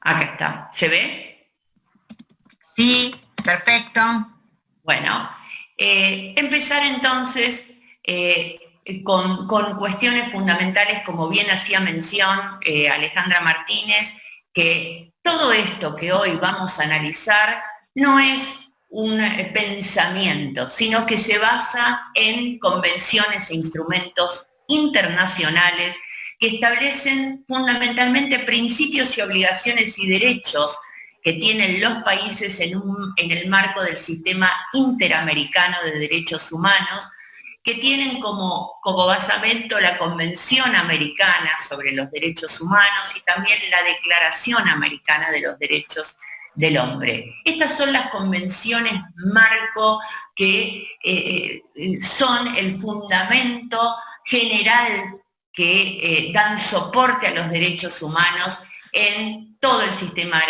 Acá está. ¿Se ve? Sí, perfecto. Bueno, empezar entonces con cuestiones fundamentales, como bien hacía mención Alejandra Martínez, que todo esto que hoy vamos a analizar no es un pensamiento, sino que se basa en convenciones e instrumentos internacionales que establecen fundamentalmente principios y obligaciones y derechos que tienen los países en el marco del sistema interamericano de derechos humanos, que tienen como basamento la Convención Americana sobre los Derechos Humanos y también la Declaración Americana de los Derechos del Hombre. Estas son las convenciones marco que son el fundamento general que dan soporte a los derechos humanos en todo el sistema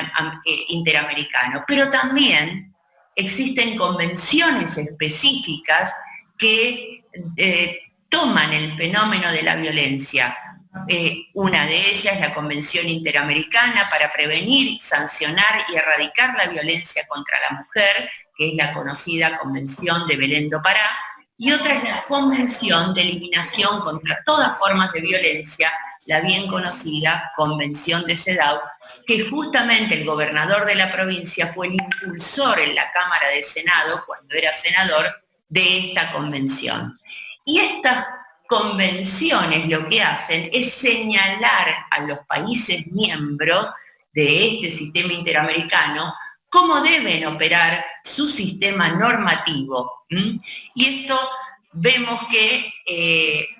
interamericano. Pero también existen convenciones específicas que toman el fenómeno de la violencia. Una de ellas es la Convención Interamericana para prevenir, sancionar y erradicar la violencia contra la mujer, que es la conocida Convención de Belén do Pará, y otra es la Convención de Eliminación contra todas formas de violencia, la bien conocida Convención de CEDAW, que justamente el gobernador de la provincia fue el impulsor en la Cámara de Senado, cuando era senador, de esta convención. Y estas convenciones lo que hacen es señalar a los países miembros de este sistema interamericano cómo deben operar su sistema normativo. Y esto vemos que,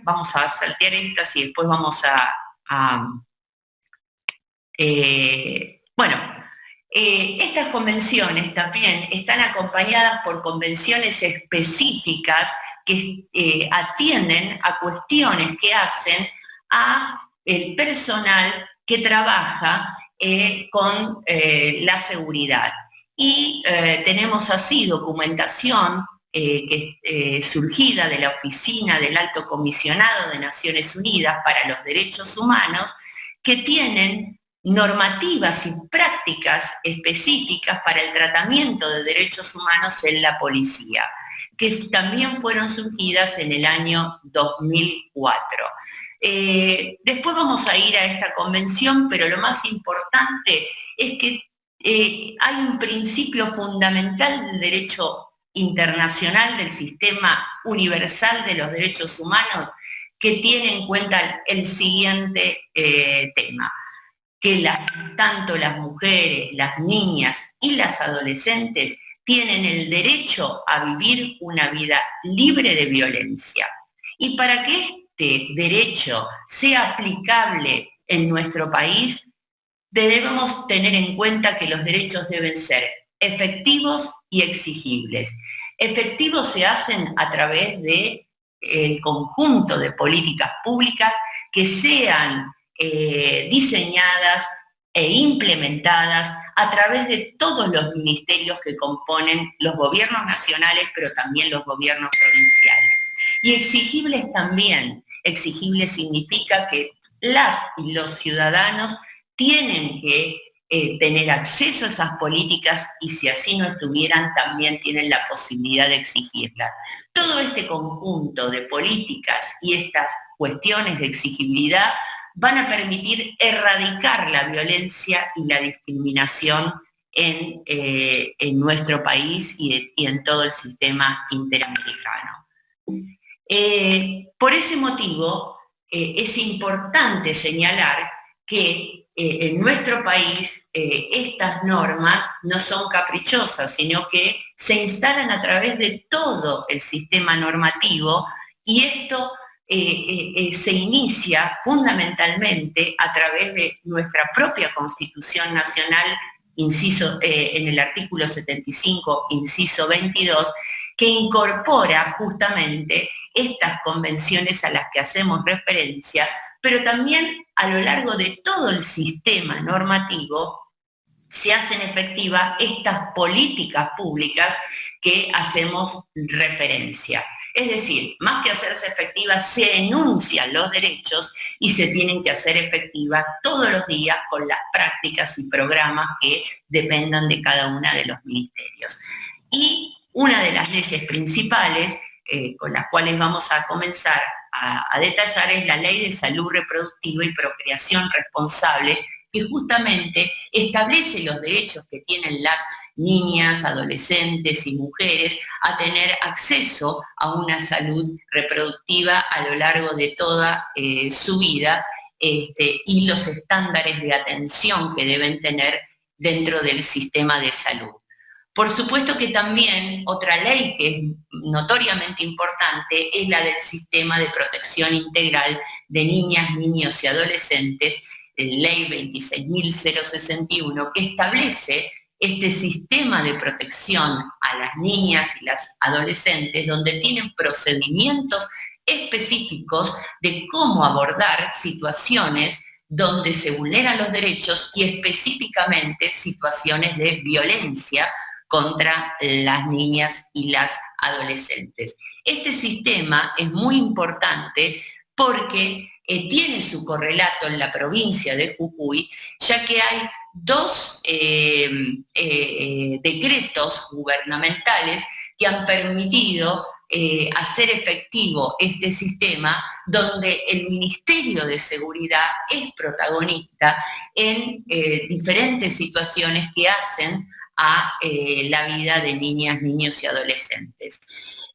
vamos a saltear estas y después vamos estas convenciones también están acompañadas por convenciones específicas que atienden a cuestiones que hacen a el personal que trabaja con la seguridad. Y tenemos así documentación surgida de la Oficina del Alto Comisionado de Naciones Unidas para los Derechos Humanos, que tienen normativas y prácticas específicas para el tratamiento de derechos humanos en la policía, que también fueron surgidas en el año 2004. Después vamos a ir a esta convención, pero lo más importante es que hay un principio fundamental del derecho internacional, del sistema universal de los derechos humanos, que tiene en cuenta el siguiente tema, que tanto las mujeres, las niñas y las adolescentes tienen el derecho a vivir una vida libre de violencia. Y para que este derecho sea aplicable en nuestro país, debemos tener en cuenta que los derechos deben ser efectivos y exigibles. Efectivos se hacen a través del conjunto de políticas públicas que sean diseñadas e implementadas a través de todos los ministerios que componen los gobiernos nacionales, pero también los gobiernos provinciales. Y exigibles también. Exigibles significa que las y los ciudadanos tienen que tener acceso a esas políticas y si así no estuvieran, también tienen la posibilidad de exigirlas. Todo este conjunto de políticas y estas cuestiones de exigibilidad van a permitir erradicar la violencia y la discriminación en nuestro país y en todo el sistema interamericano. Por ese motivo, es importante señalar que en nuestro país estas normas no son caprichosas, sino que se instalan a través de todo el sistema normativo y esto se inicia fundamentalmente a través de nuestra propia Constitución Nacional, en el artículo 75, inciso 22, que incorpora justamente estas convenciones a las que hacemos referencia, pero también a lo largo de todo el sistema normativo se hacen efectivas estas políticas públicas que hacemos referencia. Es decir, más que hacerse efectiva, se enuncian los derechos y se tienen que hacer efectivas todos los días con las prácticas y programas que dependan de cada uno de los ministerios. Y una de las leyes principales con las cuales vamos a comenzar a detallar es la Ley de Salud Reproductiva y Procreación Responsable, que justamente establece los derechos que tienen las niñas, adolescentes y mujeres a tener acceso a una salud reproductiva a lo largo de toda su vida, y los estándares de atención que deben tener dentro del sistema de salud. Por supuesto que también otra ley que es notoriamente importante es la del Sistema de Protección Integral de Niñas, Niños y Adolescentes, Ley 26.061, que establece este sistema de protección a las niñas y las adolescentes, donde tienen procedimientos específicos de cómo abordar situaciones donde se vulneran los derechos y específicamente situaciones de violencia contra las niñas y las adolescentes. Este sistema es muy importante porque tiene su correlato en la provincia de Jujuy, ya que hay dos decretos gubernamentales que han permitido hacer efectivo este sistema, donde el Ministerio de Seguridad es protagonista en diferentes situaciones que hacen a la vida de niñas, niños y adolescentes.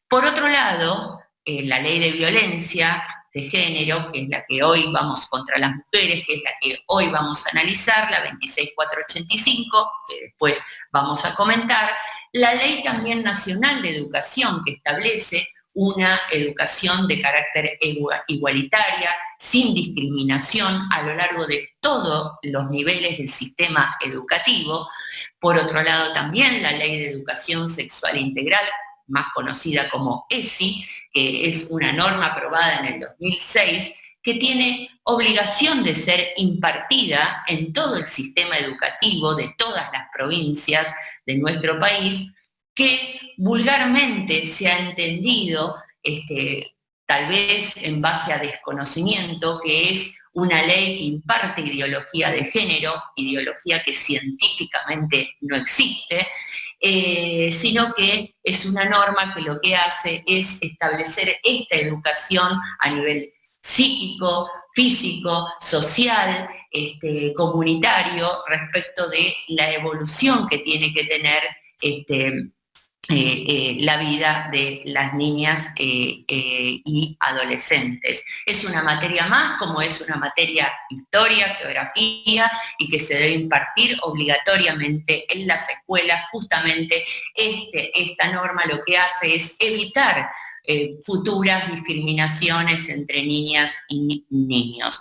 Por otro lado, la ley de violencia de género, que es la que hoy vamos contra las mujeres, que es la que hoy vamos a analizar, la 26485, que después vamos a comentar, la ley también nacional de educación, que establece una educación de carácter igualitaria, sin discriminación a lo largo de todos los niveles del sistema educativo. Por otro lado, también la Ley de Educación Sexual Integral, más conocida como ESI, que es una norma aprobada en el 2006, que tiene obligación de ser impartida en todo el sistema educativo de todas las provincias de nuestro país, que vulgarmente se ha entendido, tal vez en base a desconocimiento, que es una ley que imparte ideología de género, ideología que científicamente no existe, sino que es una norma que lo que hace es establecer esta educación a nivel psíquico, físico, social, comunitario, respecto de la evolución que tiene que tener la vida de las niñas y adolescentes. Es una materia más, como es una materia historia, geografía, y que se debe impartir obligatoriamente en las escuelas. Justamente esta norma lo que hace es evitar futuras discriminaciones entre niñas y niños.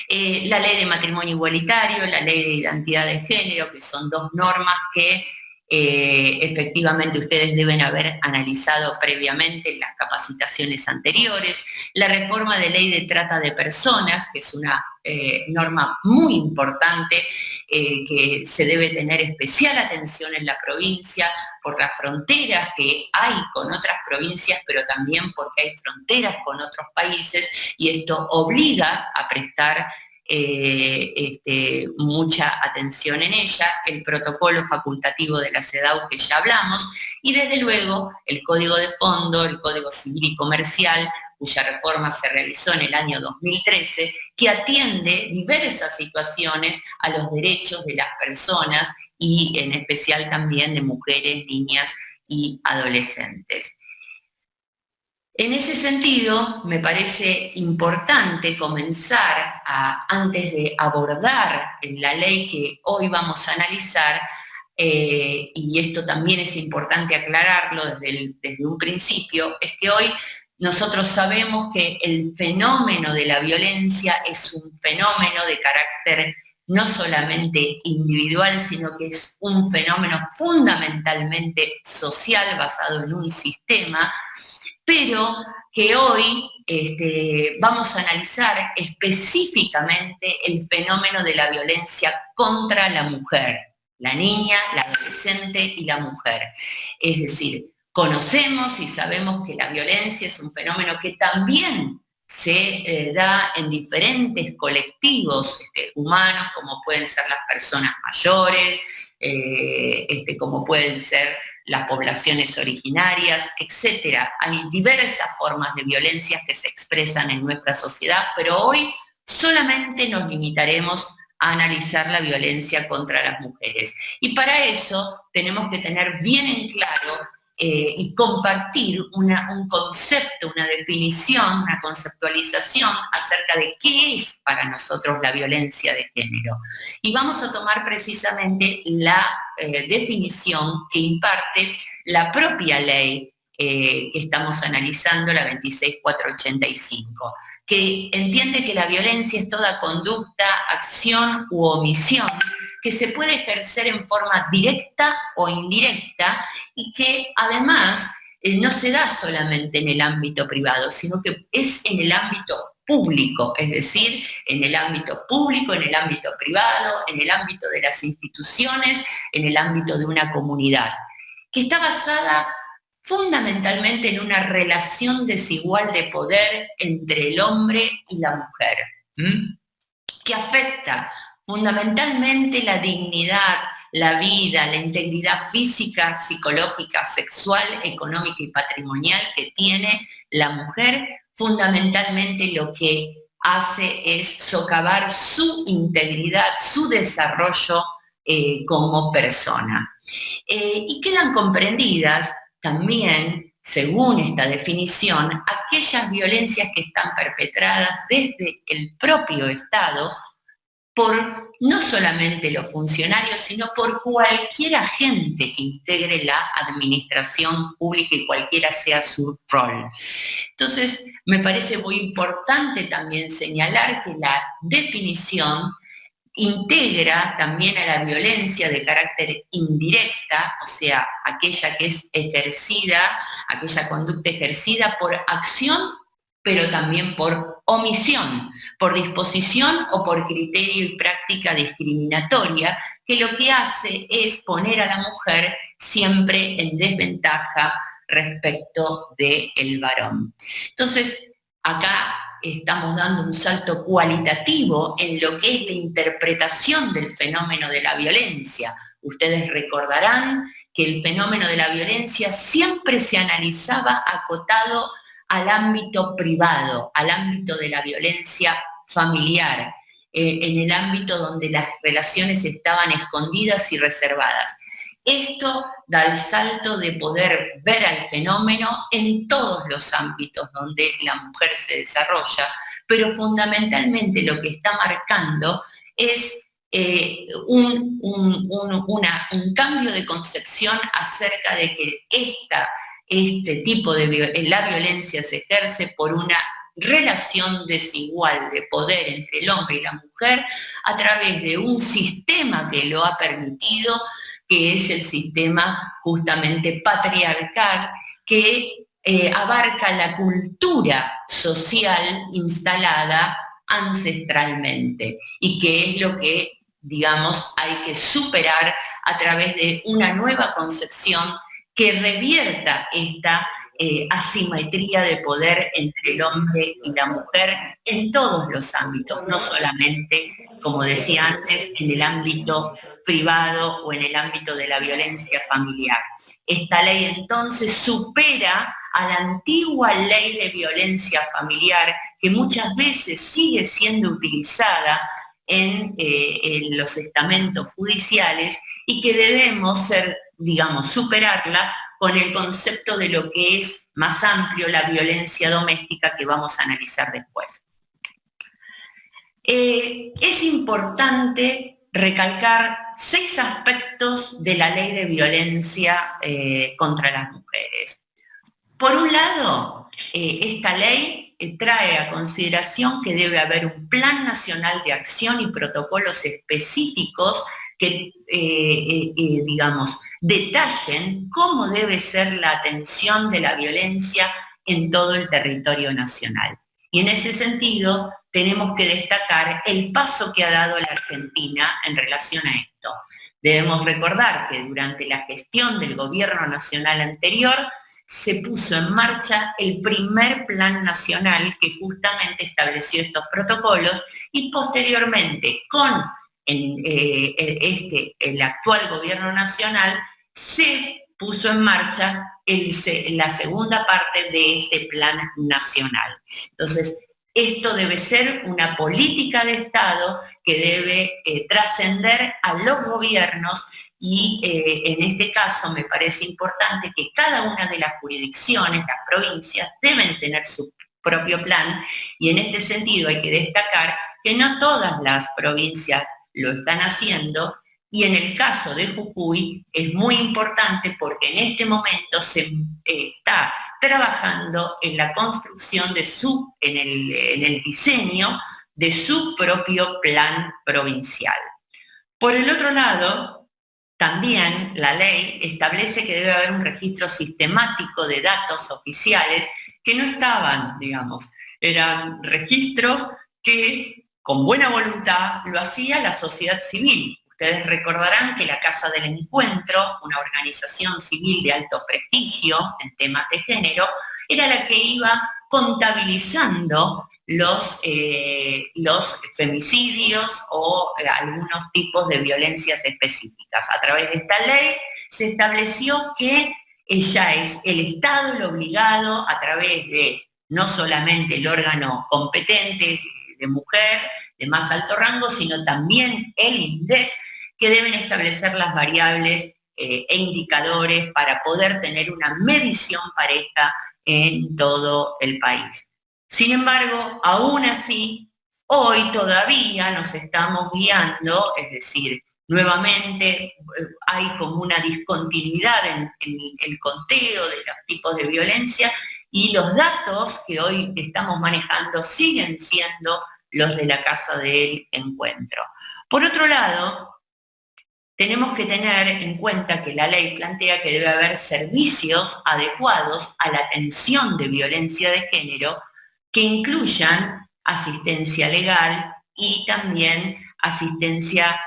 La ley de matrimonio igualitario, la ley de identidad de género, que son dos normas que efectivamente ustedes deben haber analizado previamente en las capacitaciones anteriores. La reforma de ley de trata de personas, que es una norma muy importante, que se debe tener especial atención en la provincia por las fronteras que hay con otras provincias, pero también porque hay fronteras con otros países, y esto obliga a prestar mucha atención en ella, el protocolo facultativo de la CEDAW, que ya hablamos, y desde luego el Código de Fondo, el Código Civil y Comercial, cuya reforma se realizó en el año 2013, que atiende diversas situaciones a los derechos de las personas y en especial también de mujeres, niñas y adolescentes. En ese sentido, me parece importante comenzar, antes de abordar la ley que hoy vamos a analizar, y esto también es importante aclararlo desde un principio, es que hoy nosotros sabemos que el fenómeno de la violencia es un fenómeno de carácter no solamente individual, sino que es un fenómeno fundamentalmente social basado en un sistema, pero que hoy vamos a analizar específicamente el fenómeno de la violencia contra la mujer, la niña, la adolescente y la mujer. Es decir, Conocemos y sabemos que la violencia es un fenómeno que también se da en diferentes colectivos humanos, como pueden ser las personas mayores, como pueden ser las poblaciones originarias, etc. Hay diversas formas de violencia que se expresan en nuestra sociedad, pero hoy solamente nos limitaremos a analizar la violencia contra las mujeres. Y para eso tenemos que tener bien en claro y compartir un concepto, una definición, una conceptualización acerca de qué es para nosotros la violencia de género. Y vamos a tomar precisamente la definición que imparte la propia ley que estamos analizando, la 26485, que entiende que la violencia es toda conducta, acción u omisión que se puede ejercer en forma directa o indirecta y que además no se da solamente en el ámbito privado, sino que es en el ámbito público, es decir, en el ámbito público, en el ámbito privado, en el ámbito de las instituciones, en el ámbito de una comunidad, que está basada fundamentalmente en una relación desigual de poder entre el hombre y la mujer, que afecta fundamentalmente la dignidad, la vida, la integridad física, psicológica, sexual, económica y patrimonial que tiene la mujer. Fundamentalmente lo que hace es socavar su integridad, su desarrollo como persona. Y quedan comprendidas también, según esta definición, aquellas violencias que están perpetradas desde el propio Estado por no solamente los funcionarios, sino por cualquier agente que integre la administración pública y cualquiera sea su rol. Entonces, me parece muy importante también señalar que la definición integra también a la violencia de carácter indirecta, o sea, aquella que es ejercida, aquella conducta ejercida por acción, pero también por omisión, por disposición o por criterio y práctica discriminatoria, que lo que hace es poner a la mujer siempre en desventaja respecto del varón. Entonces, acá estamos dando un salto cualitativo en lo que es la interpretación del fenómeno de la violencia. Ustedes recordarán que el fenómeno de la violencia siempre se analizaba acotado al ámbito privado, al ámbito de la violencia familiar, en el ámbito donde las relaciones estaban escondidas y reservadas. Esto da el salto de poder ver al fenómeno en todos los ámbitos donde la mujer se desarrolla, pero fundamentalmente lo que está marcando es un cambio de concepción acerca de que este tipo de la violencia se ejerce por una relación desigual de poder entre el hombre y la mujer a través de un sistema que lo ha permitido, que es el sistema justamente patriarcal, que abarca la cultura social instalada ancestralmente y que es lo que, digamos, hay que superar a través de una nueva concepción que revierta esta asimetría de poder entre el hombre y la mujer en todos los ámbitos, no solamente, como decía antes, en el ámbito privado o en el ámbito de la violencia familiar. Esta ley entonces supera a la antigua ley de violencia familiar que muchas veces sigue siendo utilizada en los estamentos judiciales y que debemos superarla con el concepto de lo que es más amplio la violencia doméstica que vamos a analizar después. Es importante recalcar 6 aspectos de la ley de violencia contra las mujeres. Por un lado, esta ley trae a consideración que debe haber un plan nacional de acción y protocolos específicos que, detallen cómo debe ser la atención de la violencia en todo el territorio nacional. Y en ese sentido, tenemos que destacar el paso que ha dado la Argentina en relación a esto. Debemos recordar que durante la gestión del gobierno nacional anterior se puso en marcha el primer plan nacional que justamente estableció estos protocolos y posteriormente con el actual gobierno nacional se puso en marcha la segunda parte de este plan nacional. Entonces, esto debe ser una política de Estado que debe trascender a los gobiernos y en este caso me parece importante que cada una de las jurisdicciones, las provincias, deben tener su propio plan y en este sentido hay que destacar que no todas las provincias lo están haciendo y en el caso de Jujuy es muy importante porque en este momento se está trabajando en la construcción en el diseño de su propio plan provincial. Por el otro lado, también la ley establece que debe haber un registro sistemático de datos oficiales que no estaban, digamos, eran registros que con buena voluntad lo hacía la sociedad civil. Ustedes recordarán que la Casa del Encuentro, una organización civil de alto prestigio en temas de género, era la que iba contabilizando los femicidios o algunos tipos de violencias específicas. A través de esta ley se estableció que ya es el Estado el obligado, a través de no solamente el órgano competente de mujer de más alto rango, sino también el INDEC, que deben establecer las variables e indicadores para poder tener una medición pareja en todo el país. Sin embargo, aún así, hoy todavía nos estamos guiando, es decir, nuevamente hay como una discontinuidad en el conteo de los tipos de violencia y los datos que hoy estamos manejando siguen siendo los de la Casa del Encuentro. Por otro lado, tenemos que tener en cuenta que la ley plantea que debe haber servicios adecuados a la atención de violencia de género que incluyan asistencia legal y también asistencia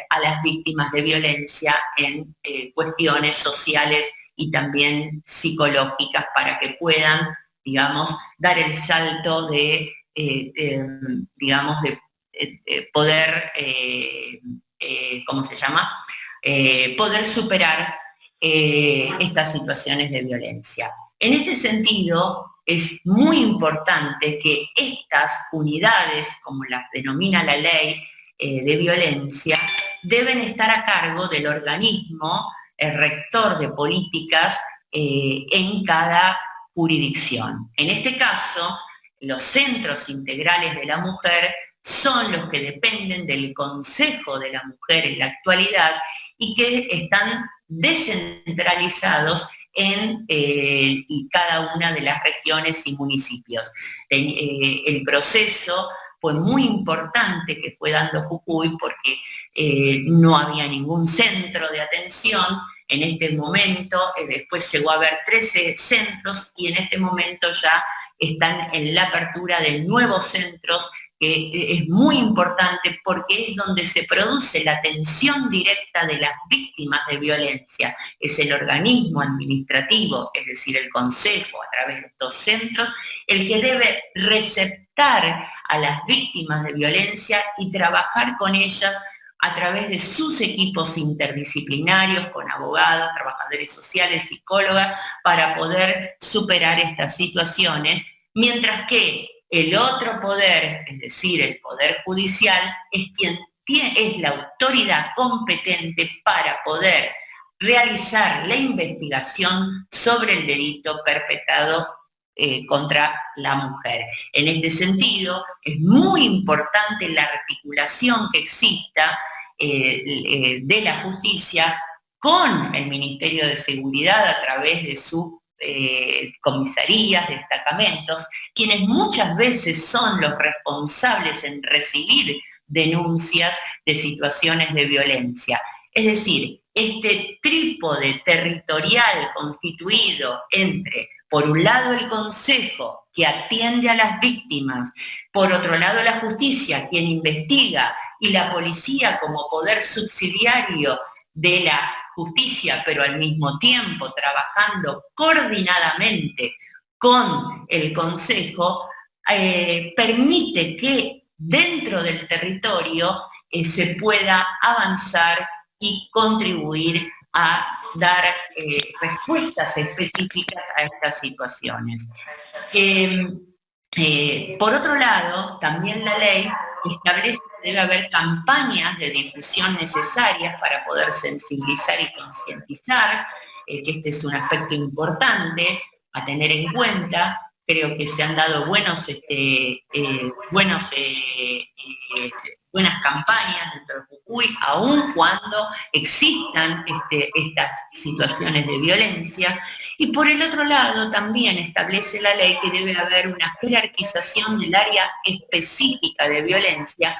a las víctimas de violencia en cuestiones sociales y también psicológicas para que puedan, digamos, dar el salto de poder, ¿cómo se llama? Poder superar estas situaciones de violencia. En este sentido, es muy importante que estas unidades, como las denomina la ley de violencia, deben estar a cargo del organismo rector de políticas en cada jurisdicción. En este caso, los centros integrales de la mujer son los que dependen del Consejo de la Mujer en la actualidad y que están descentralizados en cada una de las regiones y municipios. El proceso fue muy importante que fue dando Jujuy porque no había ningún centro de atención. En este momento, después llegó a haber 13 centros y en este momento ya están en la apertura de nuevos centros, que es muy importante porque es donde se produce la atención directa de las víctimas de violencia. Es el organismo administrativo, es decir, el Consejo, a través de estos centros, el que debe receptar a las víctimas de violencia y trabajar con ellas a través de sus equipos interdisciplinarios, con abogados, trabajadores sociales, psicólogas, para poder superar estas situaciones, mientras que el otro poder, es decir, el Poder Judicial, es quien es la autoridad competente para poder realizar la investigación sobre el delito perpetrado contra la mujer. En este sentido, es muy importante la articulación que exista de la justicia con el Ministerio de Seguridad a través de sus comisarías, destacamentos, quienes muchas veces son los responsables en recibir denuncias de situaciones de violencia. Es decir, este trípode territorial constituido entre, por un lado, el Consejo, que atiende a las víctimas, por otro lado, la justicia, quien investiga, y la policía como poder subsidiario de la justicia, pero al mismo tiempo trabajando coordinadamente con el Consejo, permite que dentro del territorio se pueda avanzar y contribuir a dar respuestas específicas a estas situaciones. Por otro lado, también la ley establece que debe haber campañas de difusión necesarias para poder sensibilizar y concientizar, que este es un aspecto importante a tener en cuenta. Creo que se han dado buenas campañas dentro de Jujuy, aun cuando existan estas situaciones de violencia. Y por el otro lado, también establece la ley que debe haber una jerarquización del área específica de violencia,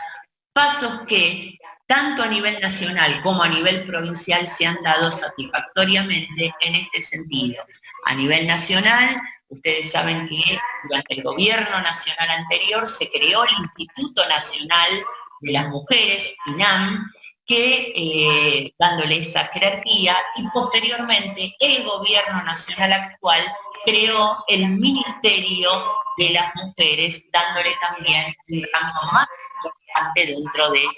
pasos que tanto a nivel nacional como a nivel provincial se han dado satisfactoriamente en este sentido. A nivel nacional, ustedes saben que durante el gobierno nacional anterior se creó el Instituto Nacional de las Mujeres, INAM, que dándole esa jerarquía, y posteriormente el gobierno nacional actual creó el Ministerio de las Mujeres, dándole también un rango más importante dentro del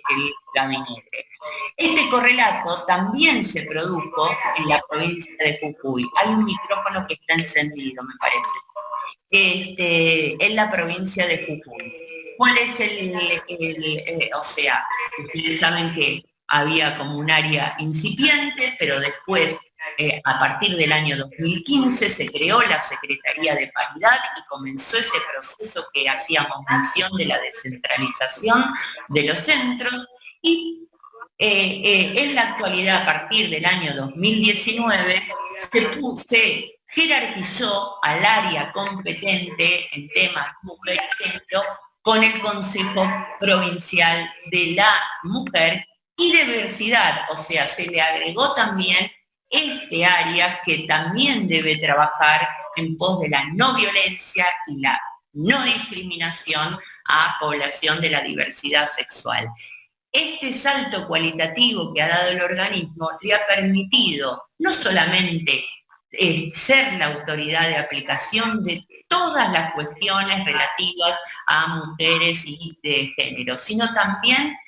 gabinete. Este correlato también se produjo en la provincia de Jujuy. Hay un micrófono que está encendido, me parece. En la provincia de Jujuy. ¿Cuál es o sea, ustedes saben que había como un área incipiente, pero después, a partir del año 2015, se creó la Secretaría de Paridad y comenzó ese proceso que hacíamos mención de la descentralización de los centros, y en la actualidad, a partir del año 2019, se jerarquizó al área competente en temas mujer y género con el Consejo Provincial de la Mujer y Diversidad, o sea, se le agregó también este área que también debe trabajar en pos de la no violencia y la no discriminación a población de la diversidad sexual. Este salto cualitativo que ha dado el organismo le ha permitido no solamente ser la autoridad de aplicación de todas las cuestiones relativas a mujeres y de género, sino también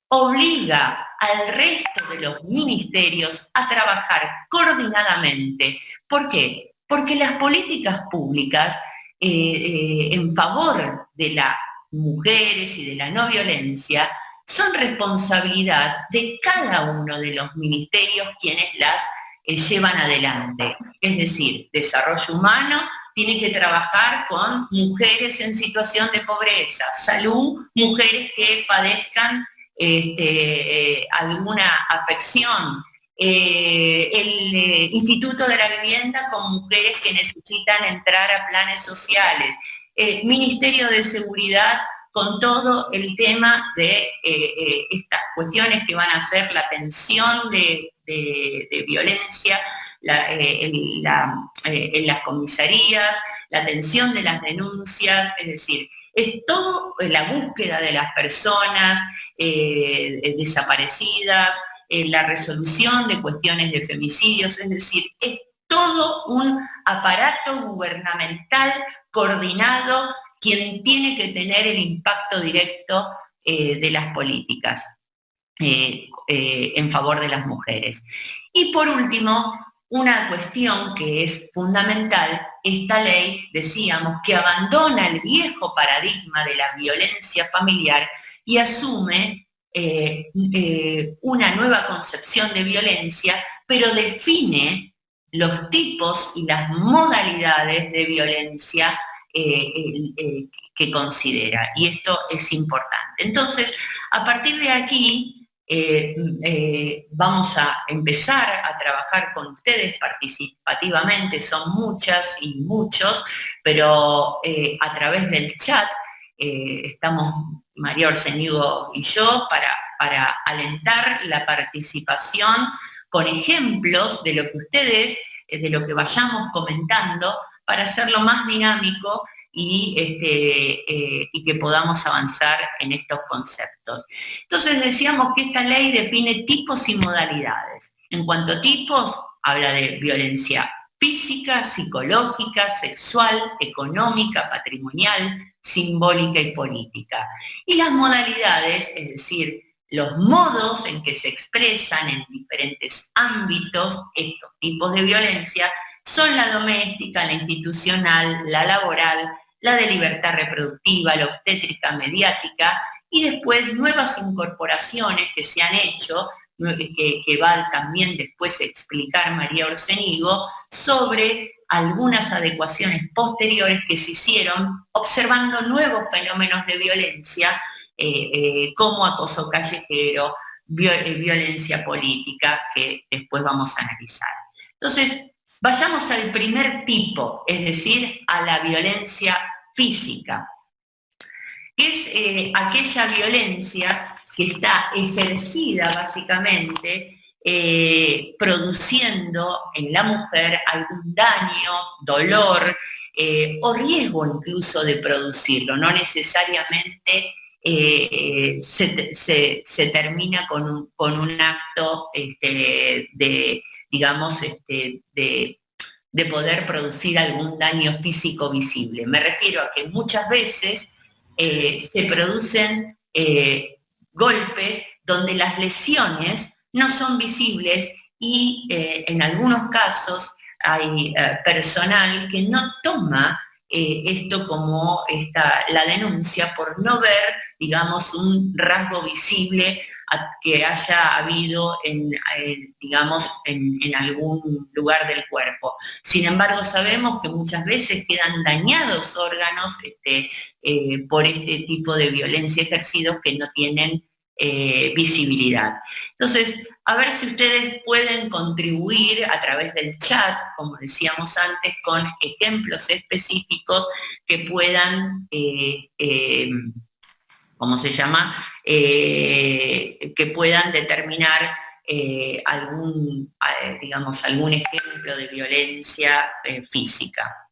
obliga al resto de los ministerios a trabajar coordinadamente. ¿Por qué? Porque las políticas públicas en favor de las mujeres y de la no violencia son responsabilidad de cada uno de los ministerios quienes las llevan adelante. Es decir, desarrollo humano tiene que trabajar con mujeres en situación de pobreza, salud, mujeres que padezcan alguna afección, el Instituto de la Vivienda con mujeres que necesitan entrar a planes sociales, Ministerio de Seguridad con todo el tema de estas cuestiones que van a ser la atención de violencia en las comisarías, la atención de las denuncias, es decir, es todo la búsqueda de las personas desaparecidas, la resolución de cuestiones de femicidios, es decir, es todo un aparato gubernamental coordinado quien tiene que tener el impacto directo de las políticas en favor de las mujeres. Y por último, una cuestión que es fundamental, esta ley, decíamos, que abandona el viejo paradigma de la violencia familiar y asume una nueva concepción de violencia, pero define los tipos y las modalidades de violencia que considera, y esto es importante. Entonces, a partir de aquí, vamos a empezar a trabajar con ustedes participativamente, son muchas y muchos, pero a través del chat estamos María Orsenigo y yo para alentar la participación con ejemplos de lo que ustedes, de lo que vayamos comentando, para hacerlo más dinámico y que podamos avanzar en estos conceptos. Entonces decíamos que esta ley define tipos y modalidades. En cuanto a tipos, habla de violencia física, psicológica, sexual, económica, patrimonial, simbólica y política. Y las modalidades, es decir, los modos en que se expresan en diferentes ámbitos estos tipos de violencia, son la doméstica, la institucional, la laboral, la de libertad reproductiva, la obstétrica mediática, y después nuevas incorporaciones que se han hecho, que va también después a explicar María Orsenigo, sobre algunas adecuaciones posteriores que se hicieron observando nuevos fenómenos de violencia, como acoso callejero, violencia política, que después vamos a analizar. Entonces, vayamos al primer tipo, es decir, a la violencia física, que es aquella violencia que está ejercida básicamente produciendo en la mujer algún daño, dolor o riesgo incluso de producirlo. No necesariamente se termina con un acto de, digamos, de poder producir algún daño físico visible. Me refiero a que muchas veces se producen golpes donde las lesiones no son visibles y en algunos casos hay personal que no toma esto como la denuncia por no ver, digamos, un rasgo visible que haya habido digamos, en algún lugar del cuerpo. Sin embargo, sabemos que muchas veces quedan dañados órganos por este tipo de violencia ejercidos que no tienen visibilidad. Entonces, a ver si ustedes pueden contribuir a través del chat, como decíamos antes, con ejemplos específicos que puedan, ¿cómo se llama? Que puedan determinar algún ejemplo de violencia física.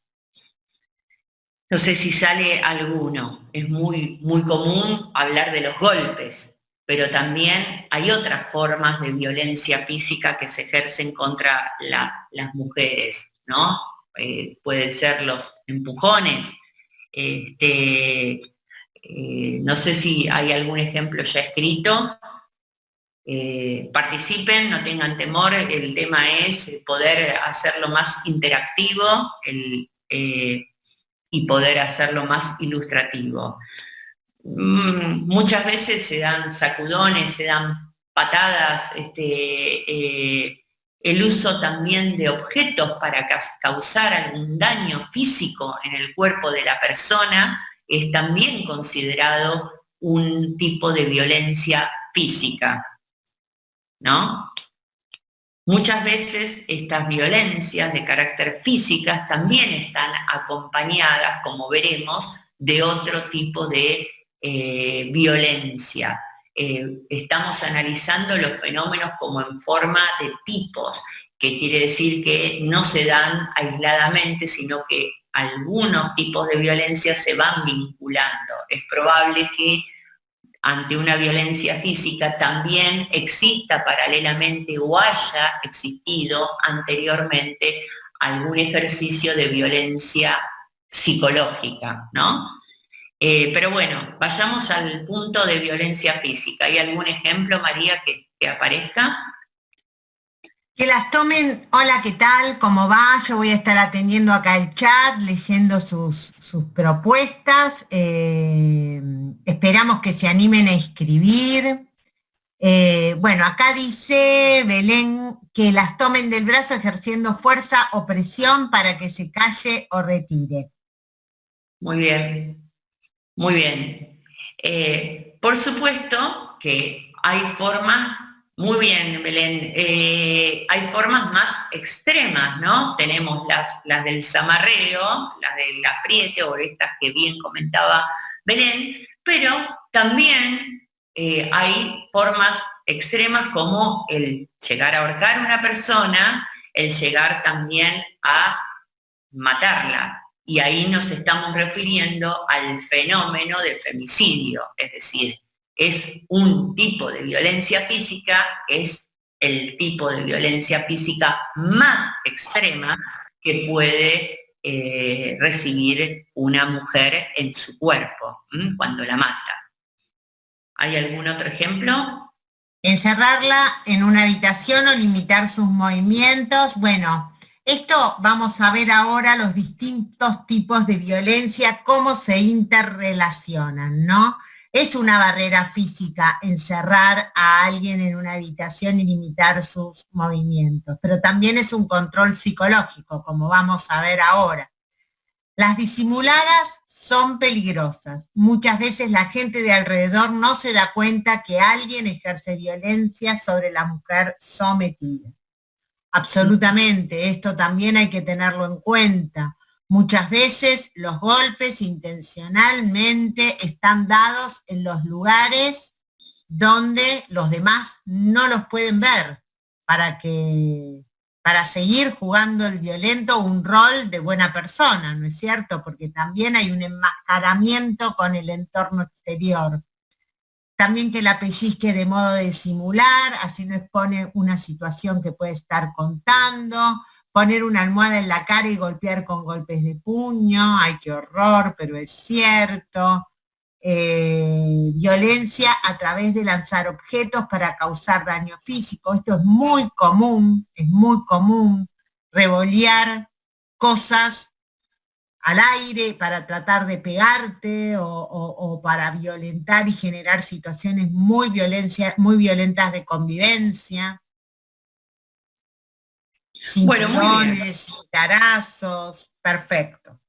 No sé si sale alguno. Es muy, muy común hablar de los golpes, pero también hay otras formas de violencia física que se ejercen contra las mujeres, ¿no? Pueden ser los empujones. No sé si hay algún ejemplo ya escrito. Participen, no tengan temor, el tema es poder hacerlo más interactivo y poder hacerlo más ilustrativo. Muchas veces se dan sacudones, se dan patadas, el uso también de objetos para causar algún daño físico en el cuerpo de la persona es también considerado un tipo de violencia física, ¿no? Muchas veces estas violencias de carácter físicas también están acompañadas, como veremos, de otro tipo de violencia. Estamos analizando los fenómenos como en forma de tipos, que quiere decir que no se dan aisladamente, sino que algunos tipos de violencia se van vinculando. Es probable que ante una violencia física también exista paralelamente o haya existido anteriormente algún ejercicio de violencia psicológica, ¿no? Pero bueno, vayamos al punto de violencia física. ¿Hay algún ejemplo, María, que aparezca? Que las tomen. Hola, ¿qué tal? ¿Cómo va? Yo voy a estar atendiendo acá el chat, leyendo sus propuestas. Esperamos que se animen a escribir. Bueno, acá dice Belén que las tomen del brazo ejerciendo fuerza o presión para que se calle o retire. Muy bien, muy bien. Por supuesto que hay formas. Muy bien, Belén. Hay formas más extremas, ¿no? Tenemos las del zamarreo, las del apriete o estas que bien comentaba Belén, pero también hay formas extremas como el llegar a ahorcar a una persona, el llegar también a matarla. Y ahí nos estamos refiriendo al fenómeno del femicidio, es decir, es un tipo de violencia física, es el tipo de violencia física más extrema que puede recibir una mujer en su cuerpo, cuando la mata. ¿Hay algún otro ejemplo? Encerrarla en una habitación o limitar sus movimientos. Bueno, esto vamos a ver ahora los distintos tipos de violencia, cómo se interrelacionan, ¿no? Es una barrera física encerrar a alguien en una habitación y limitar sus movimientos, pero también es un control psicológico, como vamos a ver ahora. Las disimuladas son peligrosas. Muchas veces la gente de alrededor no se da cuenta que alguien ejerce violencia sobre la mujer sometida. Absolutamente, esto también hay que tenerlo en cuenta. Muchas veces los golpes intencionalmente están dados en los lugares donde los demás no los pueden ver para seguir jugando el violento un rol de buena persona, ¿no es cierto? Porque también hay un enmascaramiento con el entorno exterior. También que la pellizque de modo de simular, así no expone una situación que puede estar contando, poner una almohada en la cara y golpear con golpes de puño, ay qué horror, pero es cierto. Violencia a través de lanzar objetos para causar daño físico, esto es muy común, revolear cosas al aire para tratar de pegarte o para violentar y generar situaciones muy violentas de convivencia. Cinturones, tarazos, perfecto.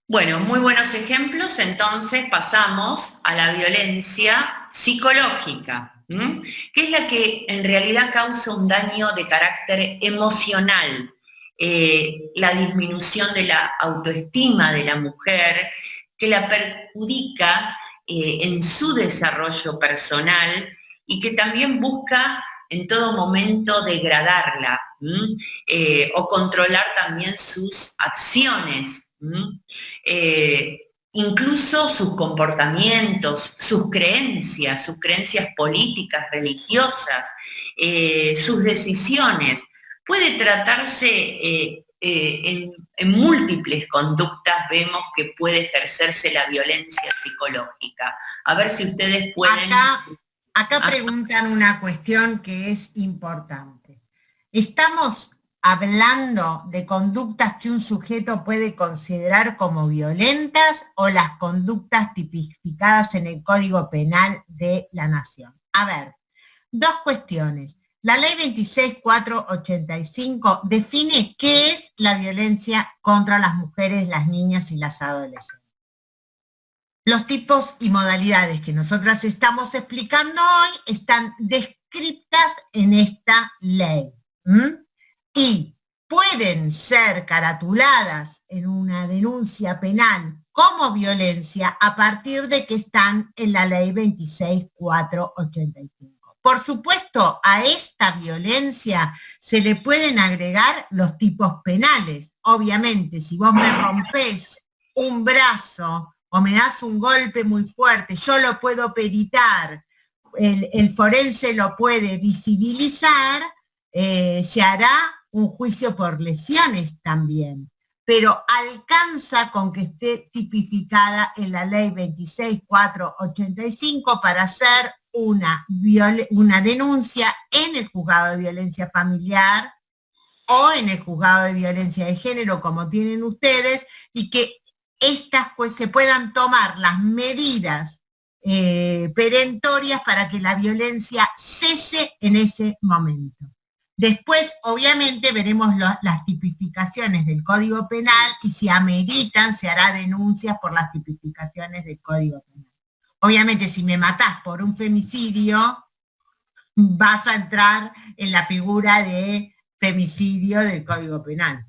Bueno, muy buenos ejemplos, entonces pasamos a la violencia psicológica, que es la que en realidad causa un daño de carácter emocional, la disminución de la autoestima de la mujer, que la perjudica en su desarrollo personal y que también busca en todo momento degradarla o controlar también sus acciones. Incluso sus comportamientos, sus creencias políticas, religiosas, sus decisiones. Puede tratarse en múltiples conductas, vemos que puede ejercerse la violencia psicológica. A ver si ustedes pueden... Acá preguntan una cuestión que es importante. ¿Estamos hablando de conductas que un sujeto puede considerar como violentas o las conductas tipificadas en el Código Penal de la Nación? A ver, dos cuestiones. La ley 26.485 define qué es la violencia contra las mujeres, las niñas y las adolescentes. Los tipos y modalidades que nosotras estamos explicando hoy están descritas en esta ley. Y pueden ser caratuladas en una denuncia penal como violencia a partir de que están en la ley 26.485. Por supuesto, a esta violencia se le pueden agregar los tipos penales. Obviamente, si vos me rompés un brazo o me das un golpe muy fuerte, yo lo puedo peritar, el forense lo puede visibilizar, se hará un juicio por lesiones también, pero alcanza con que esté tipificada en la ley 26.485 para hacer una denuncia en el juzgado de violencia familiar o en el juzgado de violencia de género, como tienen ustedes, y que estas pues se puedan tomar las medidas perentorias para que la violencia cese en ese momento. Después, obviamente, veremos las tipificaciones del Código Penal y si ameritan, se hará denuncias por las tipificaciones del Código Penal. Obviamente, si me matás por un femicidio, vas a entrar en la figura de femicidio del Código Penal.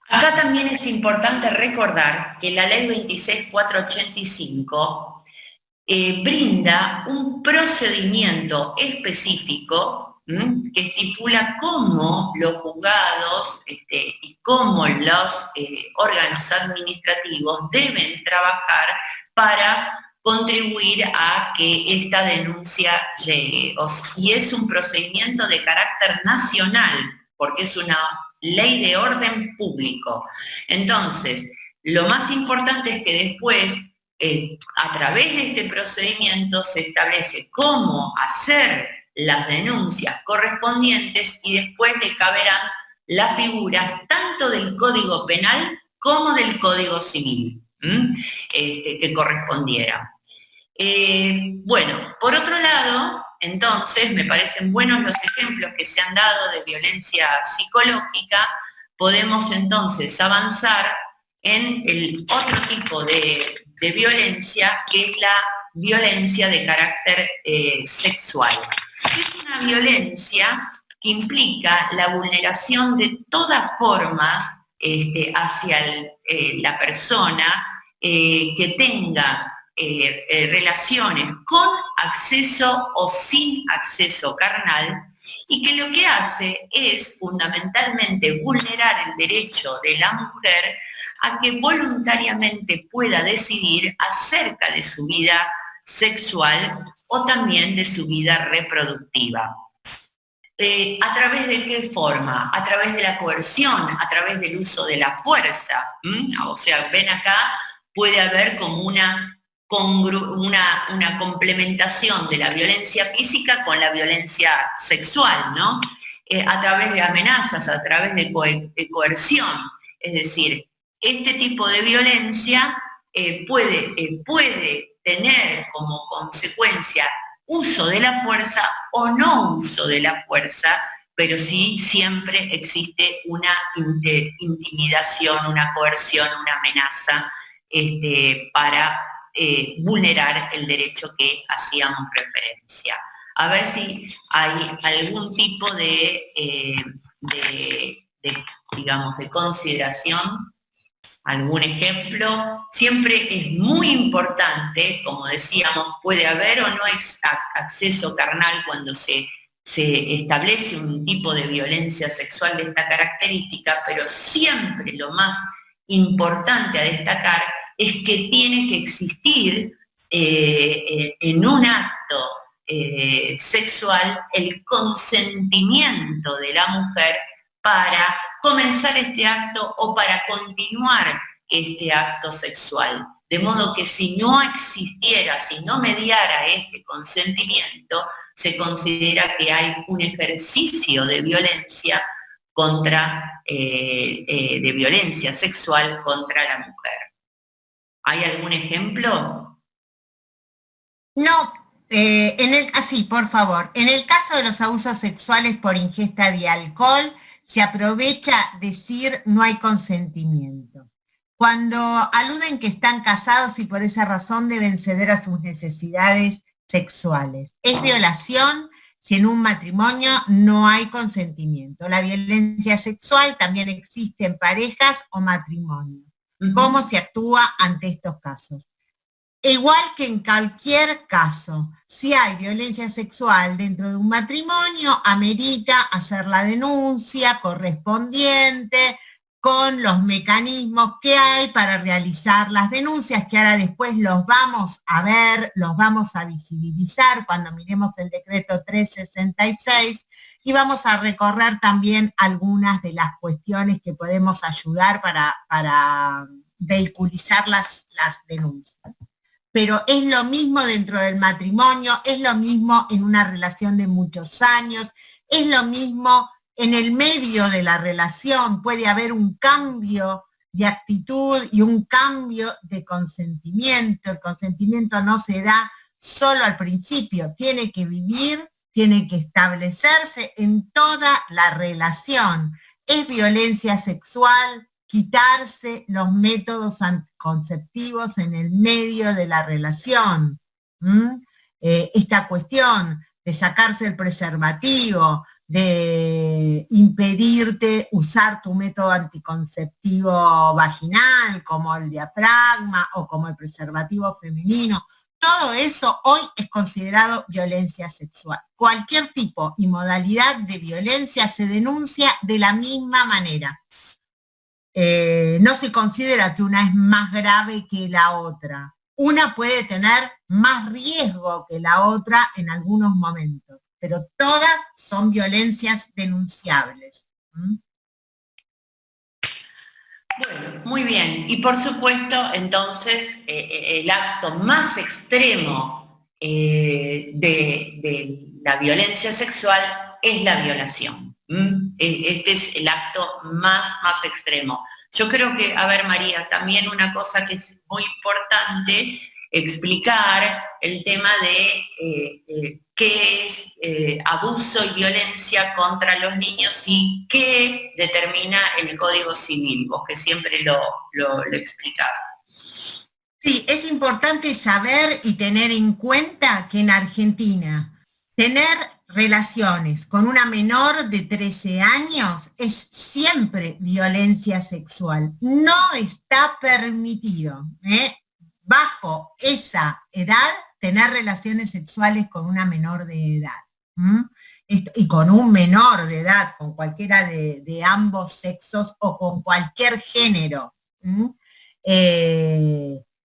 Acá también es importante recordar que la ley 26.485 brinda un procedimiento específico que estipula cómo los juzgados y cómo los órganos administrativos deben trabajar para contribuir a que esta denuncia llegue. Y es un procedimiento de carácter nacional, porque es una ley de orden público. Entonces, lo más importante es que después, a través de este procedimiento, se establece cómo hacer las denuncias correspondientes y después le caberán las figuras tanto del Código Penal como del Código Civil que correspondiera. Bueno, por otro lado, entonces, me parecen buenos los ejemplos que se han dado de violencia psicológica. Podemos entonces avanzar en el otro tipo de violencia, que es la violencia de carácter sexual. Es una violencia que implica la vulneración de todas formas hacia la persona que tenga relaciones con acceso o sin acceso carnal, y que lo que hace es fundamentalmente vulnerar el derecho de la mujer a que voluntariamente pueda decidir acerca de su vida sexual o también de su vida reproductiva. ¿A través de qué forma? A través de la coerción, a través del uso de la fuerza. O sea, ven acá, puede haber como una complementación de la violencia física con la violencia sexual, ¿no? A través de amenazas, a través de coerción. Es decir, este tipo de violencia puede tener como consecuencia uso de la fuerza o no uso de la fuerza, pero sí siempre existe una intimidación, una coerción, una amenaza para vulnerar el derecho que hacíamos referencia. A ver si hay algún tipo digamos, de consideración. ¿Algún ejemplo? Siempre es muy importante, como decíamos, puede haber o no acceso carnal cuando se establece un tipo de violencia sexual de esta característica, pero siempre lo más importante a destacar es que tiene que existir en un acto sexual el consentimiento de la mujer para comenzar este acto o para continuar este acto sexual. De modo que si no existiera, si no mediara este consentimiento, se considera que hay un ejercicio de violencia de violencia sexual contra la mujer. ¿Hay algún ejemplo? No. Sí, por favor. En el caso de los abusos sexuales por ingesta de alcohol, se aprovecha decir no hay consentimiento. Cuando aluden que están casados y por esa razón deben ceder a sus necesidades sexuales. Es violación si en un matrimonio no hay consentimiento. La violencia sexual también existe en parejas o matrimonios. ¿Cómo se actúa ante estos casos? Igual que en cualquier caso, si hay violencia sexual dentro de un matrimonio, amerita hacer la denuncia correspondiente con los mecanismos que hay para realizar las denuncias, que ahora después los vamos a ver, los vamos a visibilizar cuando miremos el decreto 366, y vamos a recorrer también algunas de las cuestiones que podemos ayudar para vehiculizar las denuncias. Pero es lo mismo dentro del matrimonio, es lo mismo en una relación de muchos años, es lo mismo en el medio de la relación. Puede haber un cambio de actitud y un cambio de consentimiento. El consentimiento no se da solo al principio, tiene que vivir, tiene que establecerse en toda la relación. Es violencia sexual quitarse los métodos anticonceptivos en el medio de la relación. Esta cuestión de sacarse el preservativo, de impedirte usar tu método anticonceptivo vaginal, como el diafragma o como el preservativo femenino, todo eso hoy es considerado violencia sexual. Cualquier tipo y modalidad de violencia se denuncia de la misma manera. No se considera que una es más grave que la otra. Una puede tener más riesgo que la otra en algunos momentos, pero todas son violencias denunciables. ¿Mm? Bueno, muy bien. Y por supuesto, entonces, el acto más extremo de la violencia sexual es la violación. ¿Mm? Este es el acto más extremo. Yo creo que, a ver, María, también una cosa que es muy importante explicar el tema de qué es abuso y violencia contra los niños y qué determina el Código Civil, vos que siempre lo explicás. Sí, es importante saber y tener en cuenta que en Argentina tener relaciones con una menor de 13 años es siempre violencia sexual. No está permitido, bajo esa edad, tener relaciones sexuales con una menor de edad. Y con un menor de edad, con cualquiera de ambos sexos o con cualquier género.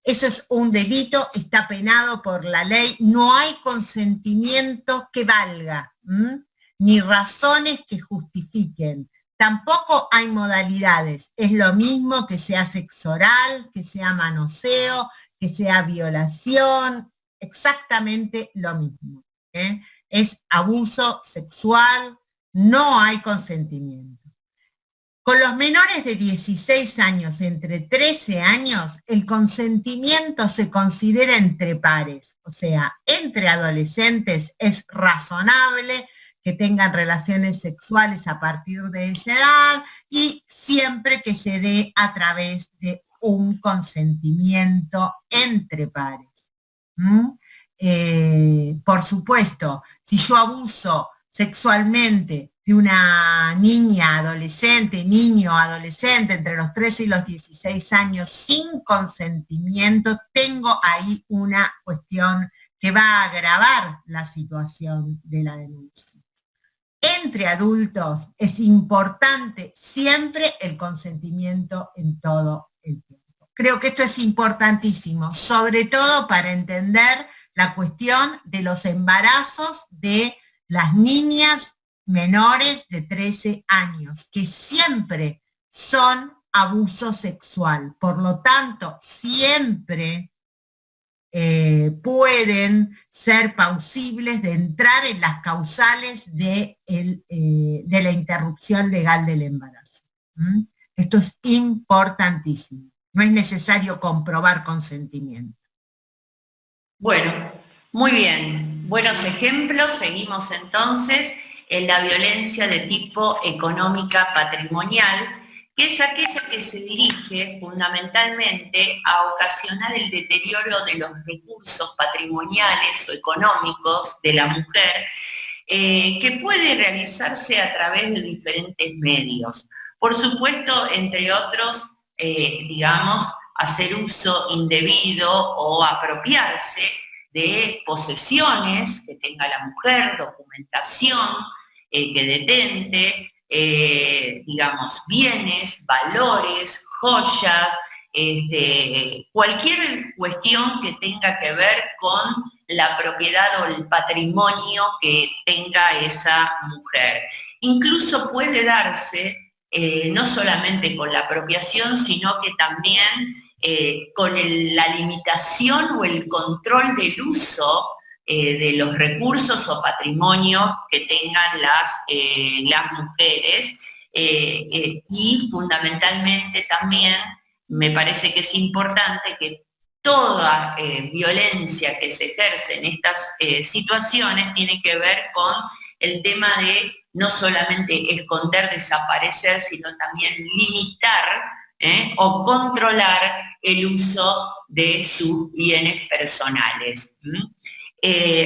Eso es un delito, está penado por la ley, no hay consentimiento que valga, ni razones que justifiquen. Tampoco hay modalidades, es lo mismo que sea sexo oral, que sea manoseo, que sea violación, exactamente lo mismo. Es abuso sexual, no hay consentimiento. Con los menores de 16 años, entre 13 años, el consentimiento se considera entre pares, o sea, entre adolescentes es razonable que tengan relaciones sexuales a partir de esa edad y siempre que se dé a través de un consentimiento entre pares. Por supuesto, si yo abuso sexualmente de una niña, adolescente, niño, adolescente, entre los 13 y los 16 años, sin consentimiento, tengo ahí una cuestión que va a agravar la situación de la denuncia. Entre adultos es importante siempre el consentimiento en todo el tiempo. Creo que esto es importantísimo, sobre todo para entender la cuestión de los embarazos de las niñas menores de 13 años, que siempre son abuso sexual. Por lo tanto, siempre pueden ser plausibles de entrar en las causales de la interrupción legal del embarazo. Esto es importantísimo. No es necesario comprobar consentimiento. Bueno, muy bien. Buenos ejemplos. Seguimos entonces en la violencia de tipo económica patrimonial, que es aquella que se dirige fundamentalmente a ocasionar el deterioro de los recursos patrimoniales o económicos de la mujer, que puede realizarse a través de diferentes medios. Por supuesto, entre otros, digamos, hacer uso indebido o apropiarse de posesiones que tenga la mujer, documentación que detente, digamos, bienes, valores, joyas, cualquier cuestión que tenga que ver con la propiedad o el patrimonio que tenga esa mujer. Incluso puede darse no solamente con la apropiación, sino que también con la limitación o el control del uso de los recursos o patrimonio que tengan las mujeres y fundamentalmente también me parece que es importante que toda violencia que se ejerce en estas situaciones tiene que ver con el tema de no solamente esconder, desaparecer, sino también limitar o controlar el uso de sus bienes personales.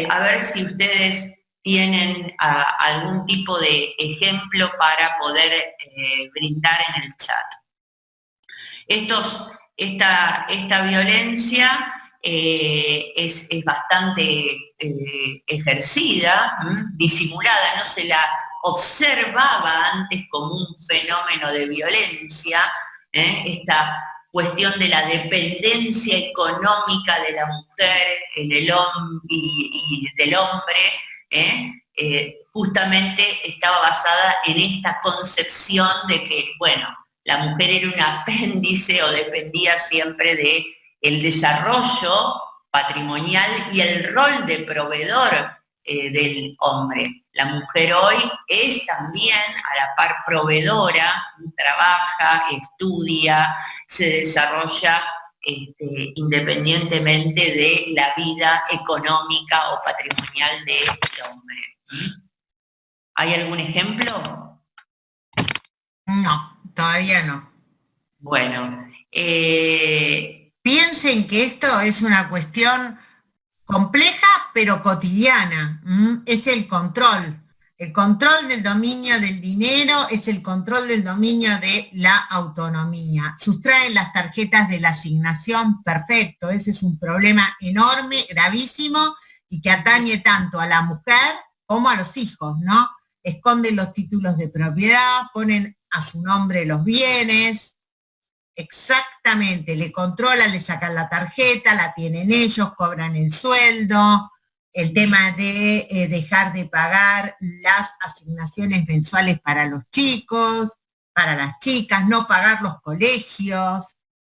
A ver si ustedes tienen algún tipo de ejemplo para poder brindar en el chat. Esta violencia es bastante ejercida, disimulada, no se la observaba antes como un fenómeno de violencia, esta cuestión de la dependencia económica de la mujer y del hombre, justamente estaba basada en esta concepción de que, bueno, la mujer era un apéndice o dependía siempre del desarrollo patrimonial y el rol de proveedor del hombre. La mujer hoy es también a la par proveedora, trabaja, estudia, se desarrolla independientemente de la vida económica o patrimonial del hombre. ¿Hay algún ejemplo? No, todavía no. Bueno. Piensen que esto es una cuestión compleja pero cotidiana. Es el control. El control del dominio del dinero es el control del dominio de la autonomía. Sustraen las tarjetas de la asignación, perfecto. Ese es un problema enorme, gravísimo, y que atañe tanto a la mujer como a los hijos, ¿no? Esconden los títulos de propiedad, ponen a su nombre los bienes. Exactamente, le controlan, le sacan la tarjeta, la tienen ellos, cobran el sueldo, el tema de dejar de pagar las asignaciones mensuales para los chicos, para las chicas, no pagar los colegios,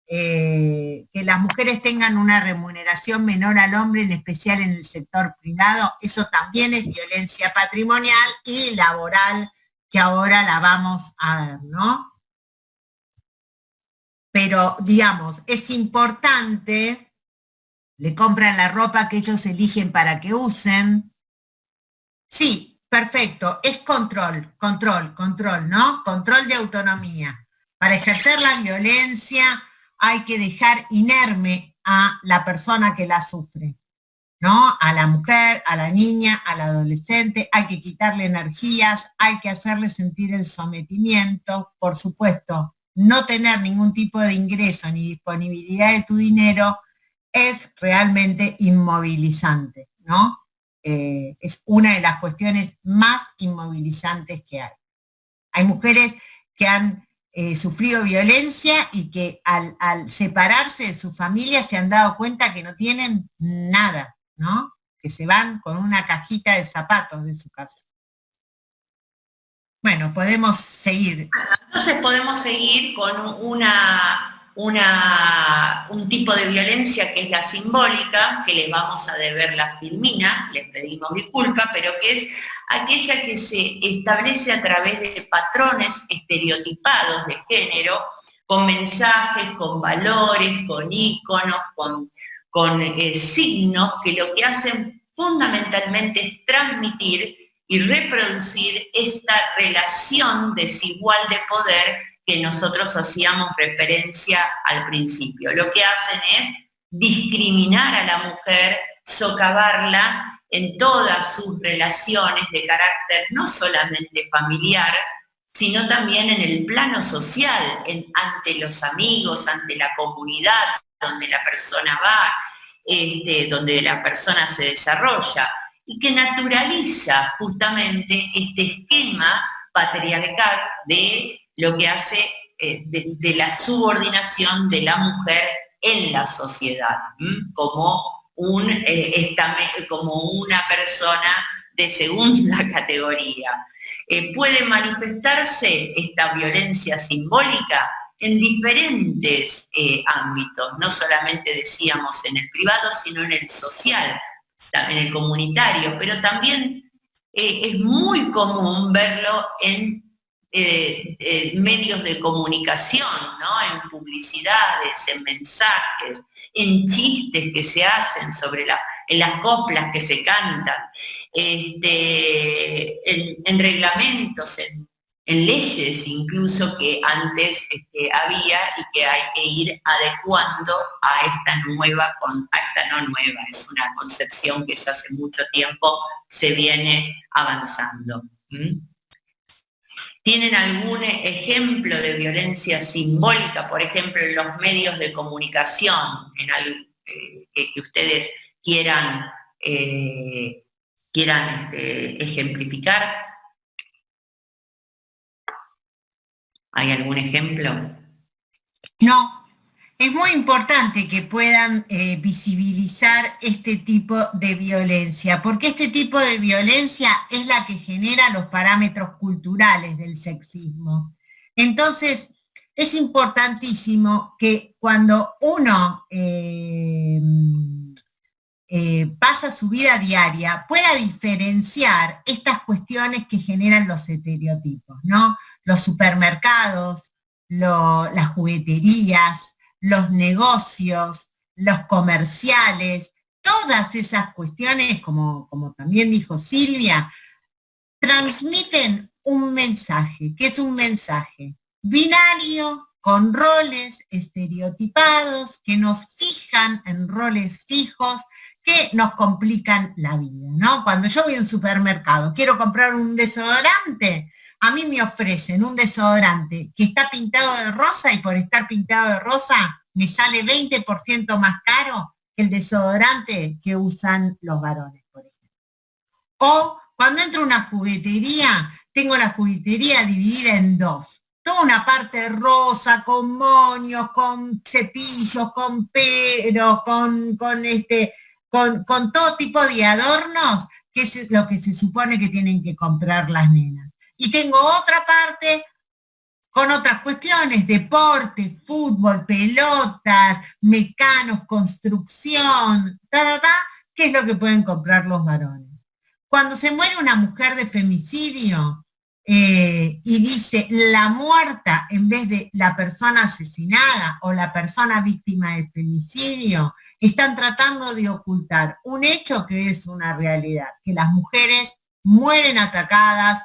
que las mujeres tengan una remuneración menor al hombre, en especial en el sector privado, eso también es violencia patrimonial y laboral, que ahora la vamos a ver, ¿no? Pero, digamos, es importante, le compran la ropa que ellos eligen para que usen. Sí, perfecto, es control, ¿no? Control de autonomía. Para ejercer la violencia hay que dejar inerme a la persona que la sufre, ¿no? A la mujer, a la niña, al adolescente, hay que quitarle energías, hay que hacerle sentir el sometimiento, por supuesto. No tener ningún tipo de ingreso ni disponibilidad de tu dinero es realmente inmovilizante, ¿no? Es una de las cuestiones más inmovilizantes que hay. Hay mujeres que han sufrido violencia y que al separarse de su familia se han dado cuenta que no tienen nada, ¿no? Que se van con una cajita de zapatos de su casa. Bueno, podemos seguir. Entonces podemos seguir con un tipo de violencia que es la simbólica, que les vamos a deber la filmina, les pedimos disculpas, pero que es aquella que se establece a través de patrones estereotipados de género, con mensajes, con valores, con íconos, con signos, que lo que hacen fundamentalmente es transmitir y reproducir esta relación desigual de poder que nosotros hacíamos referencia al principio. Lo que hacen es discriminar a la mujer, socavarla en todas sus relaciones de carácter no solamente familiar, sino también en el plano social, ante los amigos, ante la comunidad donde la persona va, donde la persona se desarrolla, y que naturaliza justamente este esquema patriarcal de lo que hace de la subordinación de la mujer en la sociedad, como una persona de segunda categoría. Puede manifestarse esta violencia simbólica en diferentes ámbitos, no solamente decíamos en el privado, sino en el social, en el comunitario, pero también es muy común verlo en medios de comunicación, ¿no? En publicidades, en mensajes, en chistes que se hacen en las coplas que se cantan, en reglamentos, en leyes incluso que antes había y que hay que ir adecuando a esta no nueva, es una concepción que ya hace mucho tiempo se viene avanzando. ¿Tienen algún ejemplo de violencia simbólica, por ejemplo, en los medios de comunicación, en algo que ustedes quieran ejemplificar? ¿Hay algún ejemplo? No, Es muy importante que puedan visibilizar este tipo de violencia, porque este tipo de violencia es la que genera los parámetros culturales del sexismo. Entonces, es importantísimo que cuando uno pasa su vida diaria, pueda diferenciar estas cuestiones que generan los estereotipos, ¿no? Los supermercados, las jugueterías, los negocios, los comerciales, todas esas cuestiones, como también dijo Silvia, transmiten un mensaje, que es un mensaje binario, con roles estereotipados, que nos fijan en roles fijos, que nos complican la vida, ¿no? Cuando yo voy a un supermercado, quiero comprar un desodorante, a mí me ofrecen un desodorante que está pintado de rosa y por estar pintado de rosa me sale 20% más caro que el desodorante que usan los varones, por ejemplo. O cuando entro a una juguetería, tengo la juguetería dividida en dos. Toda una parte rosa, con moños, con cepillos, con peros, con todo tipo de adornos, que es lo que se supone que tienen que comprar las nenas. Y tengo otra parte con otras cuestiones, deporte, fútbol, pelotas, mecanos, construcción, que es lo que pueden comprar los varones. Cuando se muere una mujer de femicidio y dice la muerta en vez de la persona asesinada o la persona víctima de femicidio, están tratando de ocultar un hecho que es una realidad, que las mujeres mueren atacadas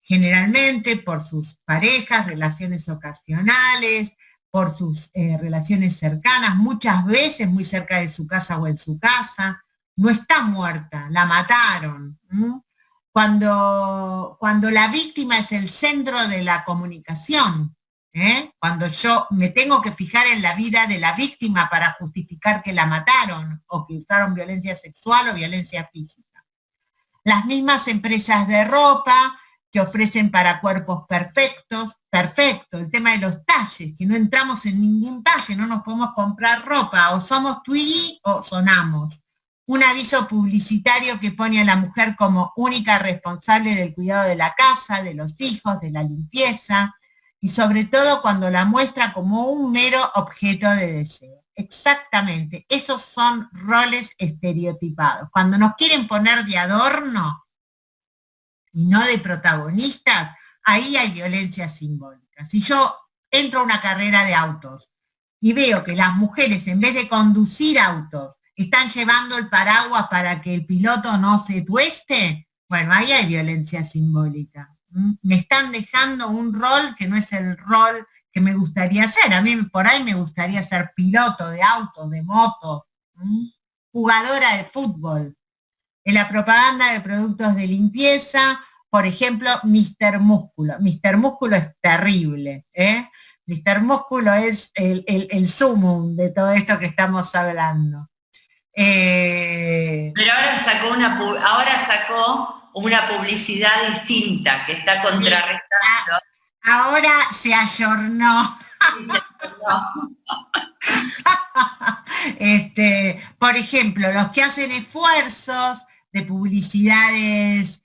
generalmente por sus parejas, relaciones ocasionales, por sus relaciones cercanas, muchas veces muy cerca de su casa o en su casa. No está muerta, la mataron. Cuando la víctima es el centro de la comunicación, cuando yo me tengo que fijar en la vida de la víctima para justificar que la mataron o que usaron violencia sexual o violencia física. Las mismas empresas de ropa que ofrecen para cuerpos perfectos, perfecto, el tema de los talles, que no entramos en ningún talle, no nos podemos comprar ropa, o somos Twiggy o sonamos. Un aviso publicitario que pone a la mujer como única responsable del cuidado de la casa, de los hijos, de la limpieza, y sobre todo cuando la muestra como un mero objeto de deseo. Exactamente, esos son roles estereotipados. Cuando nos quieren poner de adorno y no de protagonistas, ahí hay violencia simbólica. Si yo entro a una carrera de autos y veo que las mujeres, en vez de conducir autos, están llevando el paraguas para que el piloto no se tueste, bueno, ahí hay violencia simbólica. Me están dejando un rol que no es el rol que me gustaría hacer. A mí por ahí me gustaría ser piloto de autos, de motos, jugadora de fútbol. En la propaganda de productos de limpieza, por ejemplo, Mr. Músculo. Mr. Músculo es terrible, Mr. Músculo es el sumum de todo esto que estamos hablando. Pero ahora sacó una publicidad distinta que está contrarrestando. Ahora se ayornó. Por ejemplo, los que hacen esfuerzos de publicidades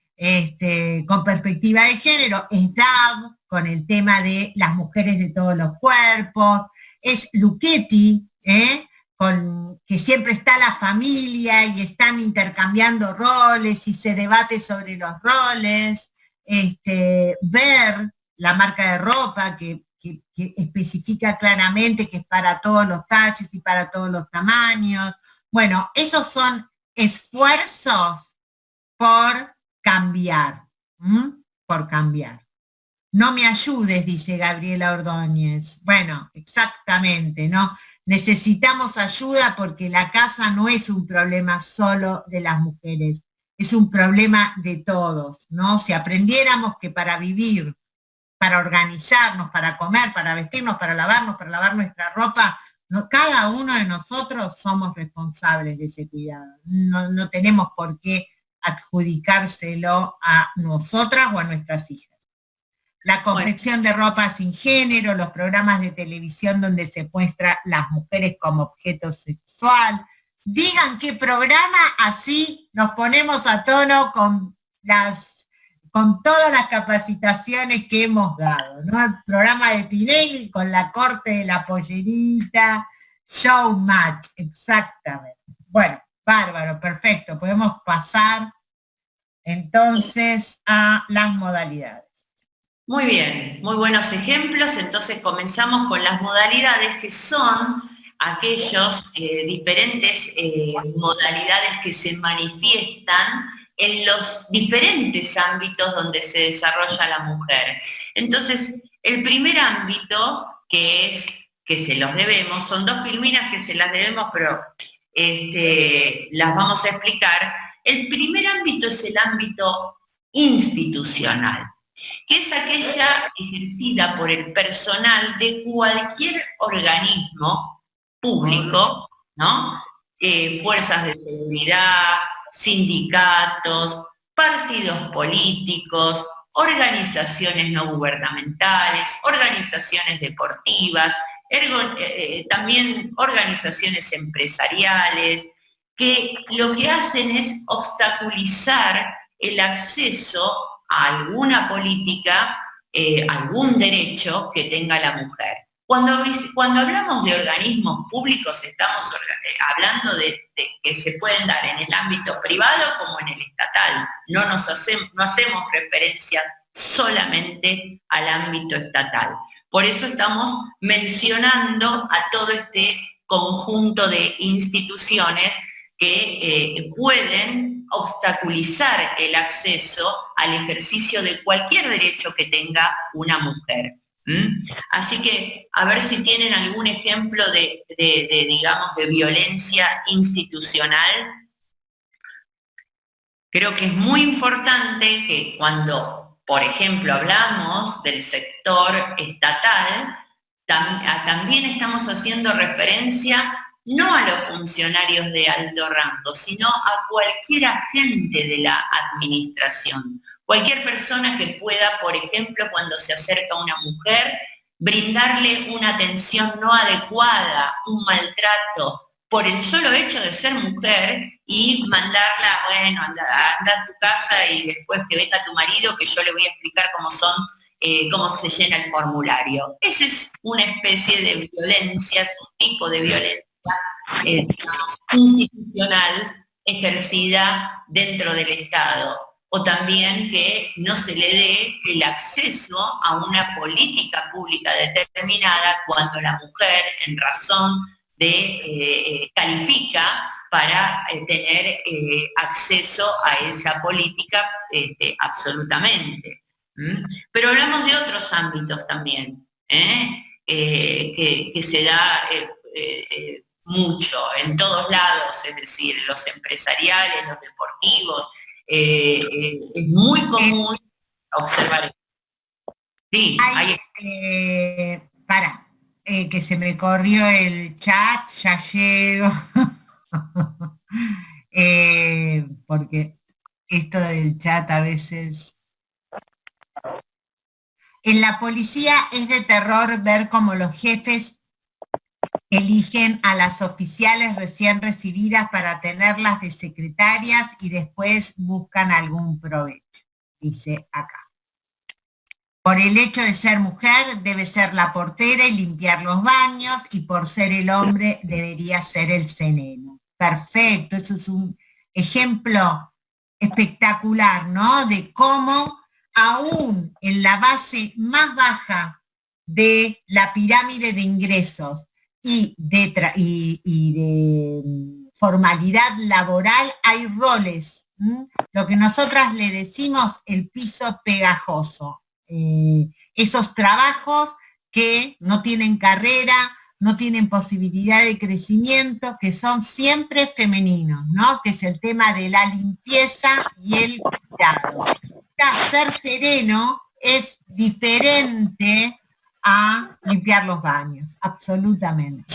con perspectiva de género es DAB, con el tema de las mujeres de todos los cuerpos, es Luchetti, que siempre está la familia y están intercambiando roles y se debate sobre los roles, Ver, la marca de ropa que especifica claramente que es para todos los talles y para todos los tamaños. Bueno, esos son esfuerzos por cambiar, por cambiar. No me ayudes, dice Gabriela Ordóñez. Bueno, exactamente, ¿no? Necesitamos ayuda porque la casa no es un problema solo de las mujeres, es un problema de todos, ¿no? Si aprendiéramos que para vivir, para organizarnos, para comer, para vestirnos, para lavar nuestra ropa, cada uno de nosotros somos responsables de ese cuidado. No tenemos por qué adjudicárselo a nosotras o a nuestras hijas. la confección de ropa sin género, los programas de televisión donde se muestra las mujeres como objeto sexual. Digan qué programa, así nos ponemos a tono con todas las capacitaciones que hemos dado, ¿no? El programa de Tinelli con la corte de la pollerita, Showmatch, exactamente. Bueno, bárbaro, perfecto. Podemos pasar entonces a las modalidades. Muy bien, muy buenos ejemplos. Entonces comenzamos con las modalidades, que son aquellos diferentes modalidades que se manifiestan en los diferentes ámbitos donde se desarrolla la mujer. Entonces, el primer ámbito, que se los debemos, son dos filminas que se las debemos, pero las vamos a explicar. El primer ámbito es el ámbito institucional, que es aquella ejercida por el personal de cualquier organismo público, ¿no? Fuerzas de seguridad, sindicatos, partidos políticos, organizaciones no gubernamentales, organizaciones deportivas, también organizaciones empresariales, que lo que hacen es obstaculizar el acceso a alguna política, algún derecho que tenga la mujer. Cuando hablamos de organismos públicos, estamos hablando de que se pueden dar en el ámbito privado como en el estatal. No hacemos referencia solamente al ámbito estatal. Por eso estamos mencionando a todo este conjunto de instituciones que pueden obstaculizar el acceso al ejercicio de cualquier derecho que tenga una mujer. Así que a ver si tienen algún ejemplo digamos, de violencia institucional. Creo que es muy importante que cuando, por ejemplo, hablamos del sector estatal, también estamos haciendo referencia no a los funcionarios de alto rango, sino a cualquier agente de la administración. Cualquier persona que pueda, por ejemplo, cuando se acerca una mujer, brindarle una atención no adecuada, un maltrato, por el solo hecho de ser mujer, y mandarla, bueno, anda a tu casa y después que venga tu marido, que yo le voy a explicar cómo se llena el formulario. Esa es una especie de violencia, es un tipo de violencia, digamos, institucional, ejercida dentro del Estado. O también que no se le dé el acceso a una política pública determinada cuando la mujer, en razón de califica para tener acceso a esa política absolutamente. Pero hablamos de otros ámbitos también, que se da mucho en todos lados, es decir, los empresariales, los deportivos. Es muy común observar. Sí, que se me corrió el chat, ya llego. Porque esto del chat a veces... En la policía es de terror ver cómo los jefes eligen a las oficiales recién recibidas para tenerlas de secretarias y después buscan algún provecho, dice acá. Por el hecho de ser mujer debe ser la portera y limpiar los baños, y por ser el hombre debería ser el ceneno. Perfecto, eso es un ejemplo espectacular, ¿no? De cómo aún en la base más baja de la pirámide de ingresos y de formalidad laboral hay roles, lo que nosotras le decimos el piso pegajoso. Esos trabajos que no tienen carrera, no tienen posibilidad de crecimiento, que son siempre femeninos, ¿no? Que es el tema de la limpieza y el cuidado. Ser sereno es diferente a limpiar los baños, absolutamente.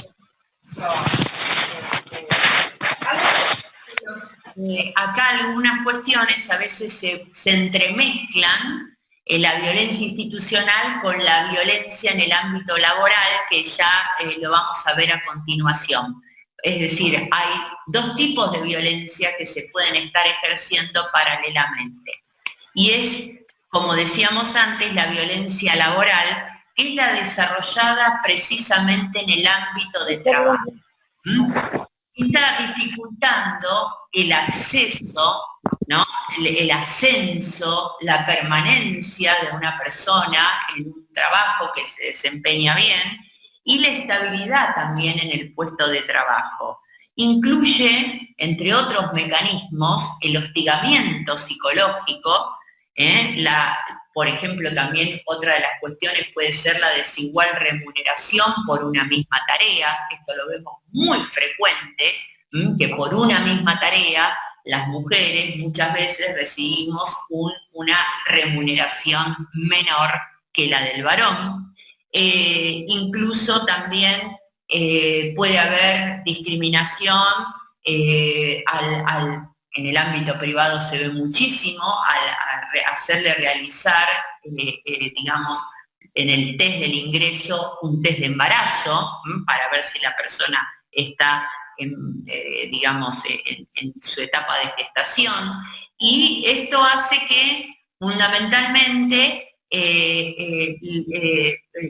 Acá algunas cuestiones a veces se entremezclan la violencia institucional con la violencia en el ámbito laboral, que ya lo vamos a ver a continuación. Es decir, hay dos tipos de violencia que se pueden estar ejerciendo paralelamente. Y es, como decíamos antes, la violencia laboral, que es la desarrollada precisamente en el ámbito de trabajo. Está dificultando el acceso, ¿no? El ascenso, la permanencia de una persona en un trabajo que se desempeña bien y la estabilidad también en el puesto de trabajo. Incluye, entre otros mecanismos, el hostigamiento psicológico, por ejemplo, también otra de las cuestiones puede ser la desigual remuneración por una misma tarea. Esto lo vemos muy frecuente, que por una misma tarea las mujeres muchas veces recibimos una remuneración menor que la del varón. Incluso también puede haber discriminación en el ámbito privado, se ve muchísimo al hacerle realizar, digamos, en el test del ingreso, un test de embarazo, para ver si la persona está, digamos, en su etapa de gestación. Y esto hace que, fundamentalmente,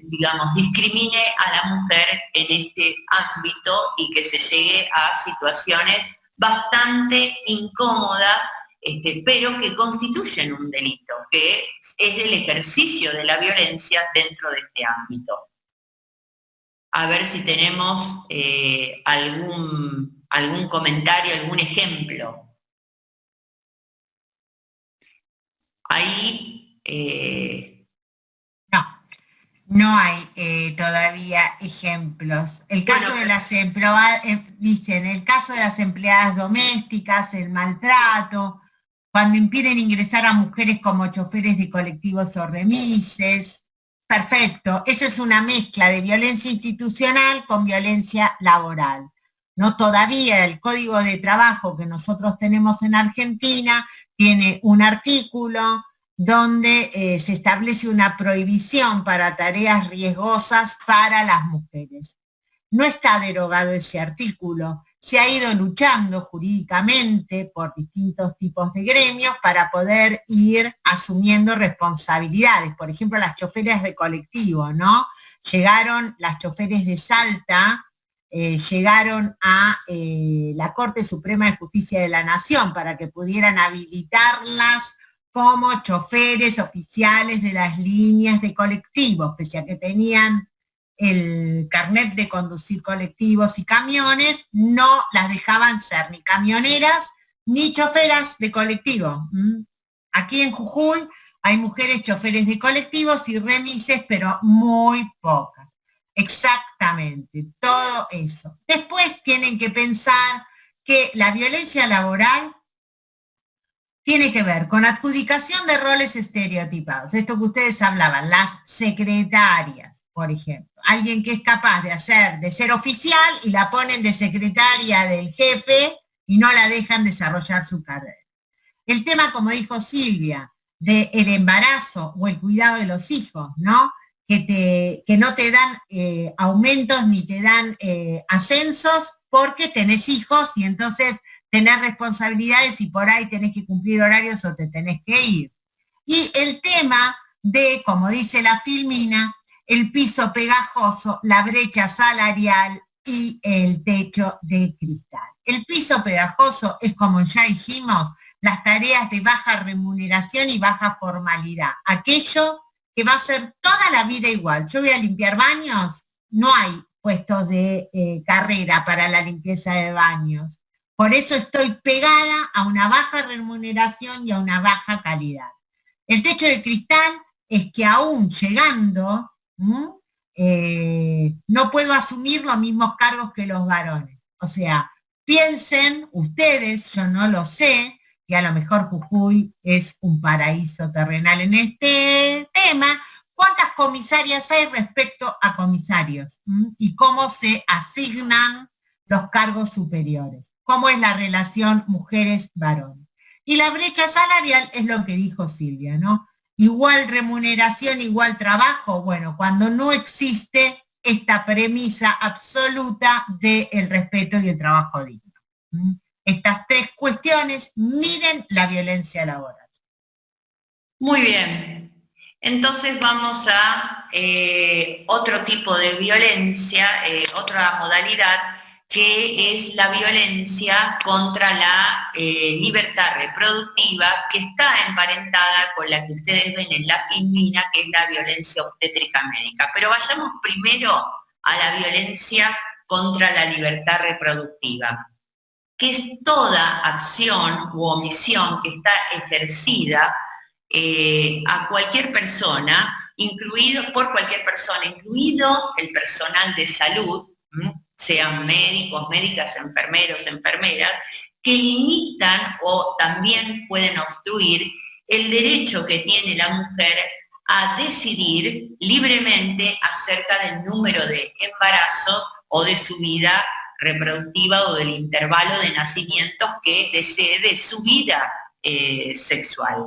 digamos, discrimine a la mujer en este ámbito y que se llegue a situaciones bastante incómodas, pero que constituyen un delito, que es el ejercicio de la violencia dentro de este ámbito. A ver si tenemos algún comentario, algún ejemplo. Ahí... No hay todavía ejemplos. El caso de las empleadas, dicen, el caso de las empleadas domésticas, el maltrato, cuando impiden ingresar a mujeres como choferes de colectivos o remises. Perfecto, esa es una mezcla de violencia institucional con violencia laboral. No, todavía el Código de Trabajo que nosotros tenemos en Argentina tiene un artículo donde se establece una prohibición para tareas riesgosas para las mujeres. No está derogado ese artículo, se ha ido luchando jurídicamente por distintos tipos de gremios para poder ir asumiendo responsabilidades. Por ejemplo, las choferas de colectivo, ¿no? Llegaron las choferes de Salta, llegaron a la Corte Suprema de Justicia de la Nación para que pudieran habilitarlas como choferes oficiales de las líneas de colectivos, pese a que tenían el carnet de conducir colectivos y camiones, no las dejaban ser ni camioneras ni choferas de colectivo. Aquí en Jujuy hay mujeres choferes de colectivos y remises, pero muy pocas. Exactamente, todo eso. Después tienen que pensar que la violencia laboral tiene que ver con adjudicación de roles estereotipados. Esto que ustedes hablaban, las secretarias, por ejemplo. Alguien que es capaz de ser oficial y la ponen de secretaria del jefe y no la dejan desarrollar su carrera. El tema, como dijo Silvia, del embarazo o el cuidado de los hijos, ¿no? Que no te dan aumentos ni te dan ascensos porque tenés hijos y entonces tenés responsabilidades y por ahí tenés que cumplir horarios o te tenés que ir. Y el tema de, como dice la Filmina, el piso pegajoso, la brecha salarial y el techo de cristal. El piso pegajoso es, como ya dijimos, las tareas de baja remuneración y baja formalidad. Aquello que va a ser toda la vida igual. Yo voy a limpiar baños, no hay puestos de carrera para la limpieza de baños. Por eso estoy pegada a una baja remuneración y a una baja calidad. El techo de cristal es que aún llegando, no puedo asumir los mismos cargos que los varones. O sea, piensen ustedes, yo no lo sé, y a lo mejor Jujuy es un paraíso terrenal en este tema, ¿cuántas comisarias hay respecto a comisarios? Y cómo se asignan los cargos superiores. Cómo es la relación mujeres-varones. Y la brecha salarial es lo que dijo Silvia, ¿no? igual remuneración, igual trabajo. Bueno, cuando no existe esta premisa absoluta del respeto y el trabajo digno. Estas tres cuestiones miden la violencia laboral. Muy bien. Entonces vamos a otro tipo de violencia, otra modalidad, que es la violencia contra la libertad reproductiva, que está emparentada con la que ustedes ven en la filmina, que es la violencia obstétrica médica. Pero vayamos primero a la violencia contra la libertad reproductiva, que es toda acción u omisión que está ejercida a cualquier persona, por cualquier persona, incluido el personal de salud, sean médicos, médicas, enfermeros, enfermeras, que limitan o también pueden obstruir el derecho que tiene la mujer a decidir libremente acerca del número de embarazos o de su vida reproductiva o del intervalo de nacimientos que desee de su vida sexual.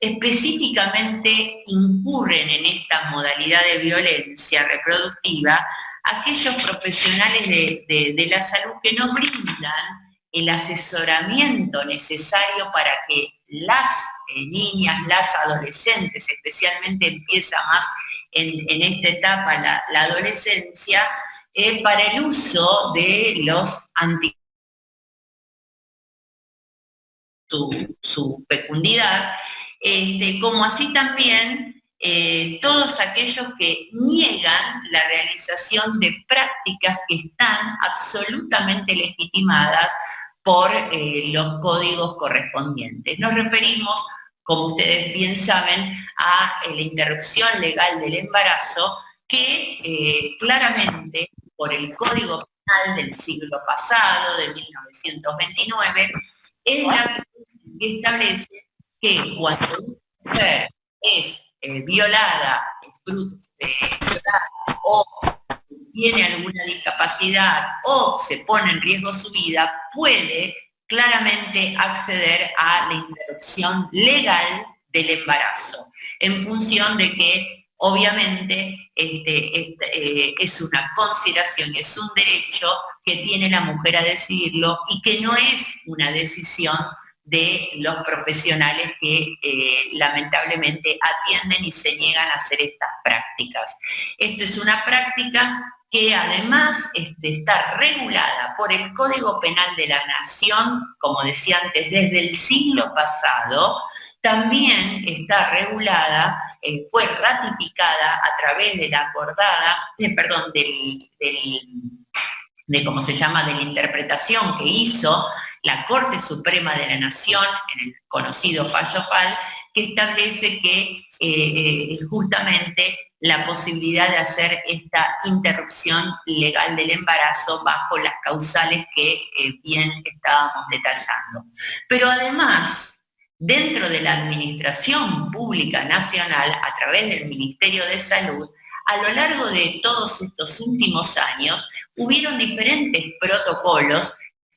Específicamente incurren en esta modalidad de violencia reproductiva aquellos profesionales de la salud que no brindan el asesoramiento necesario para que las niñas, las adolescentes, especialmente empieza más en esta etapa la adolescencia, para el uso de los su fecundidad, como así también todos aquellos que niegan la realización de prácticas que están absolutamente legitimadas por los códigos correspondientes. Nos referimos, como ustedes bien saben, a la interrupción legal del embarazo, que claramente por el Código Penal del siglo pasado, de 1929, es la que establece que cuando una mujer es violada o tiene alguna discapacidad o se pone en riesgo su vida, puede claramente acceder a la interrupción legal del embarazo, en función de que obviamente es una consideración, es un derecho que tiene la mujer a decidirlo y que no es una decisión de los profesionales que lamentablemente atienden y se niegan a hacer estas prácticas. Esto es una práctica que además de estar regulada por el Código Penal de la Nación, como decía antes, desde el siglo pasado, también está regulada, fue ratificada a través de la acordada, ¿cómo se llama?, de la interpretación que hizo la Corte Suprema de la Nación en el conocido fallo FAL, que establece que justamente la posibilidad de hacer esta interrupción legal del embarazo bajo las causales que bien estábamos detallando. Pero además, dentro de la Administración Pública Nacional, a través del Ministerio de Salud, a lo largo de todos estos últimos años, hubieron diferentes protocolos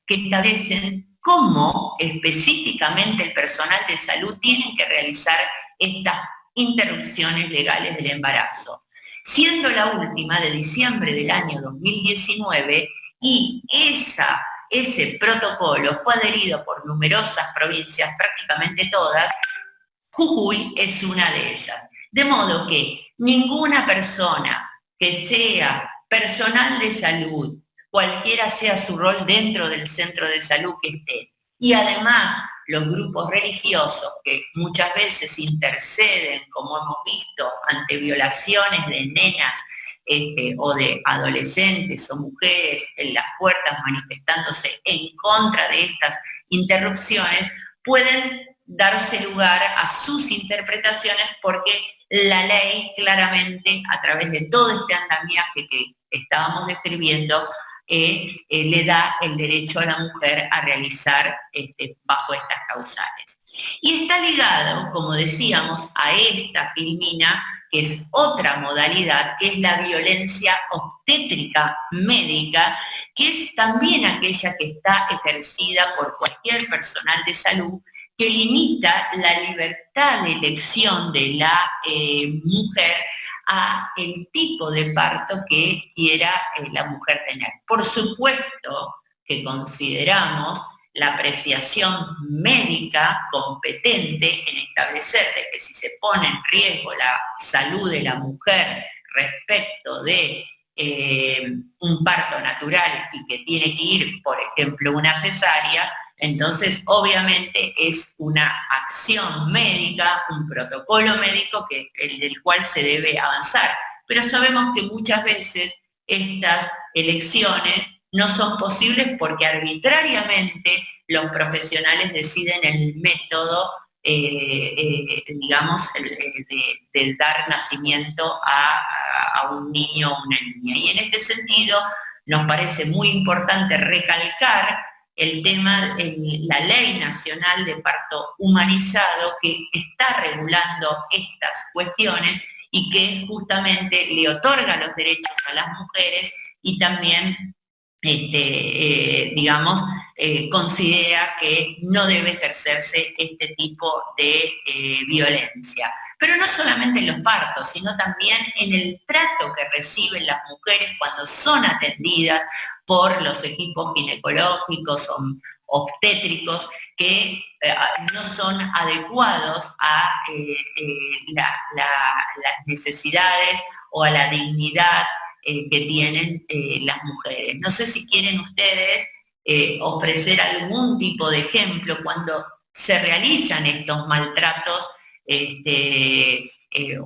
que establecen cómo específicamente el personal de salud tiene que realizar estas interrupciones legales del embarazo, siendo la última de diciembre del año 2019, y ese protocolo fue adherido por numerosas provincias, prácticamente todas. Jujuy es una de ellas. De modo que ninguna persona que sea personal de salud, cualquiera sea su rol dentro del centro de salud que esté, y además los grupos religiosos que muchas veces interceden, como hemos visto, ante violaciones de nenas o de adolescentes o mujeres en las puertas manifestándose en contra de estas interrupciones, pueden darse lugar a sus interpretaciones, porque la ley claramente, a través de todo este andamiaje que estábamos describiendo, le da el derecho a la mujer a realizar bajo estas causales. Y está ligado, como decíamos, a esta filmina, que es otra modalidad, que es la violencia obstétrica médica, que es también aquella que está ejercida por cualquier personal de salud que limita la libertad de elección de la mujer a el tipo de parto que quiera la mujer tener. Por supuesto que consideramos la apreciación médica competente en establecer de que si se pone en riesgo la salud de la mujer respecto de un parto natural y que tiene que ir, por ejemplo, una cesárea, entonces obviamente es una acción médica, un protocolo médico del cual se debe avanzar. Pero sabemos que muchas veces estas elecciones no son posibles porque arbitrariamente los profesionales deciden el método, digamos, de dar nacimiento a un niño o una niña. Y en este sentido nos parece muy importante recalcar el tema, la Ley Nacional de Parto Humanizado, que está regulando estas cuestiones y que justamente le otorga los derechos a las mujeres y también, digamos, considera que no debe ejercerse este tipo de violencia. Pero no solamente en los partos, sino también en el trato que reciben las mujeres cuando son atendidas por los equipos ginecológicos o obstétricos que no son adecuados a las necesidades o a la dignidad que tienen las mujeres. No sé si quieren ustedes ofrecer algún tipo de ejemplo cuando se realizan estos maltratos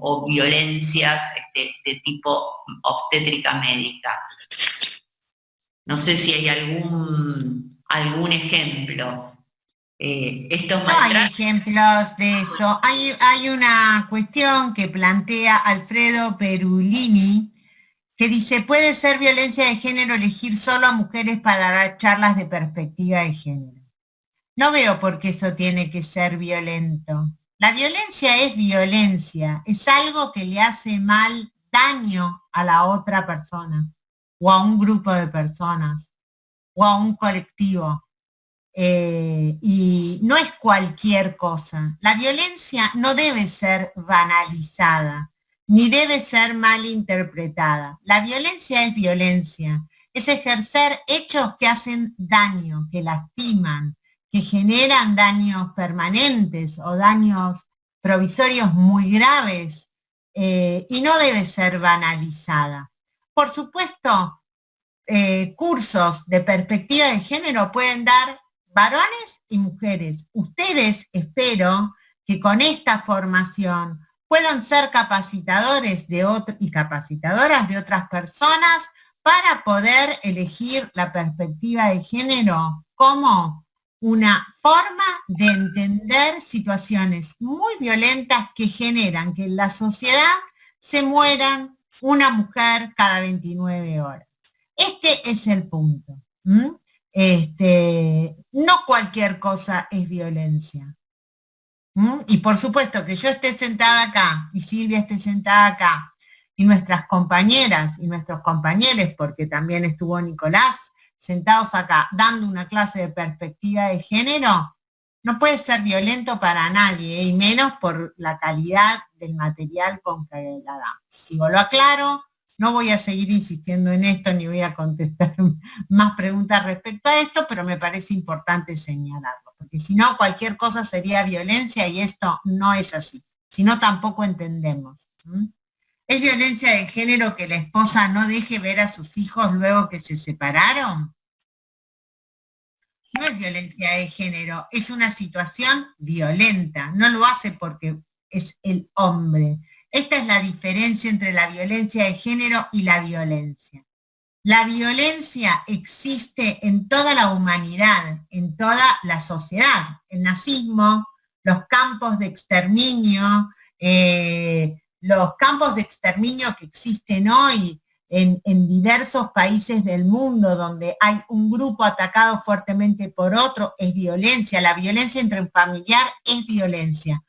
o violencias de tipo obstétrica médica. No sé si hay algún ejemplo. No hay ejemplos de eso. Hay una cuestión que plantea Alfredo Perulini, que dice, ¿puede ser violencia de género elegir solo a mujeres para dar charlas de perspectiva de género? No veo por qué eso tiene que ser violento. La violencia es algo que le hace daño a la otra persona, o a un grupo de personas, o a un colectivo. Y no es cualquier cosa. La violencia no debe ser banalizada, ni debe ser mal interpretada. La violencia, es ejercer hechos que hacen daño, que lastiman, que generan daños permanentes o daños provisorios muy graves, y no debe ser banalizada. Por supuesto, cursos de perspectiva de género pueden dar varones y mujeres. Ustedes, espero que con esta formación puedan ser capacitadores y capacitadoras de otras personas para poder elegir la perspectiva de género como una forma de entender situaciones muy violentas que generan que en la sociedad se mueran una mujer cada 29 horas. Este es el punto. No cualquier cosa es violencia. Y por supuesto que yo esté sentada acá y Silvia esté sentada acá y nuestras compañeras y nuestros compañeros, porque también estuvo Nicolás, sentados acá dando una clase de perspectiva de género, no puede ser violento para nadie, y menos por la calidad del material con que la damos. Sigo, lo aclaro, no voy a seguir insistiendo en esto, ni voy a contestar más preguntas respecto a esto, pero me parece importante señalarlo, porque si no, cualquier cosa sería violencia y esto no es así, si no tampoco entendemos. ¿Es violencia de género que la esposa no deje ver a sus hijos luego que se separaron? No es violencia de género, es una situación violenta, no lo hace porque es el hombre. Esta es la diferencia entre la violencia de género y la violencia. La violencia existe en toda la humanidad, en toda la sociedad. El nazismo, los campos de exterminio, que existen hoy en diversos países del mundo donde hay un grupo atacado fuertemente por otro, es violencia. La violencia intrafamiliar es violencia.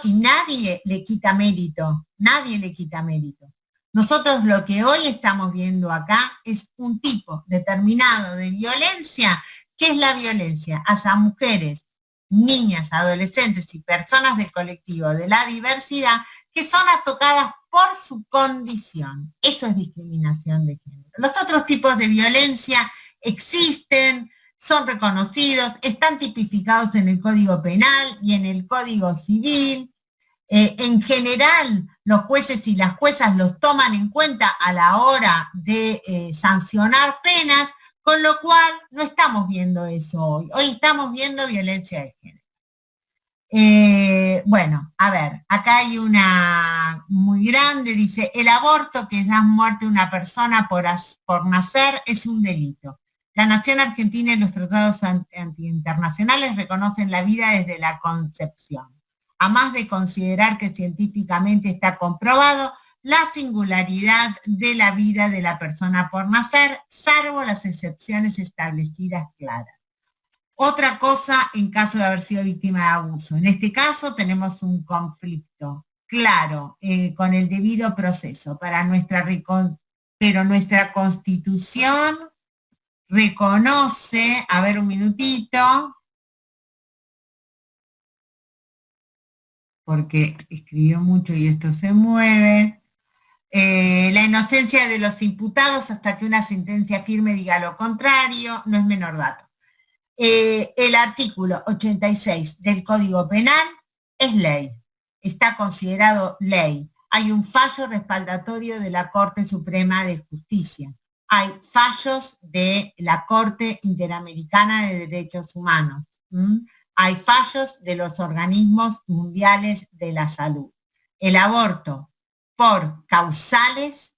Y nadie le quita mérito, nadie le quita mérito. Nosotros lo que hoy estamos viendo acá es un tipo determinado de violencia. ¿Qué es la violencia? Hacia mujeres niñas, adolescentes y personas del colectivo de la diversidad que son tocadas por su condición. Eso es discriminación de género. Los otros tipos de violencia existen, son reconocidos, están tipificados en el Código Penal y en el Código Civil. En general, los jueces y las juezas los toman en cuenta a la hora de sancionar penas, con lo cual no estamos viendo eso hoy. Hoy estamos viendo violencia de género. Bueno, a ver, acá hay una muy grande, dice, el aborto que da muerte a una persona por nacer es un delito. La nación argentina y los tratados internacionales reconocen la vida desde la concepción. A más de considerar que científicamente está comprobado la singularidad de la vida de la persona por nacer, salvo las excepciones establecidas claras. Otra cosa en caso de haber sido víctima de abuso. En este caso tenemos un conflicto claro con el debido proceso, pero nuestra Constitución reconoce, a ver un minutito, porque escribió mucho y esto se mueve, la inocencia de los imputados hasta que una sentencia firme diga lo contrario, no es menor dato. El artículo 86 del Código Penal es ley, está considerado ley. Hay un fallo respaldatorio de la Corte Suprema de Justicia. Hay fallos de la Corte Interamericana de Derechos Humanos. Hay fallos de los organismos mundiales de la salud. El aborto por causales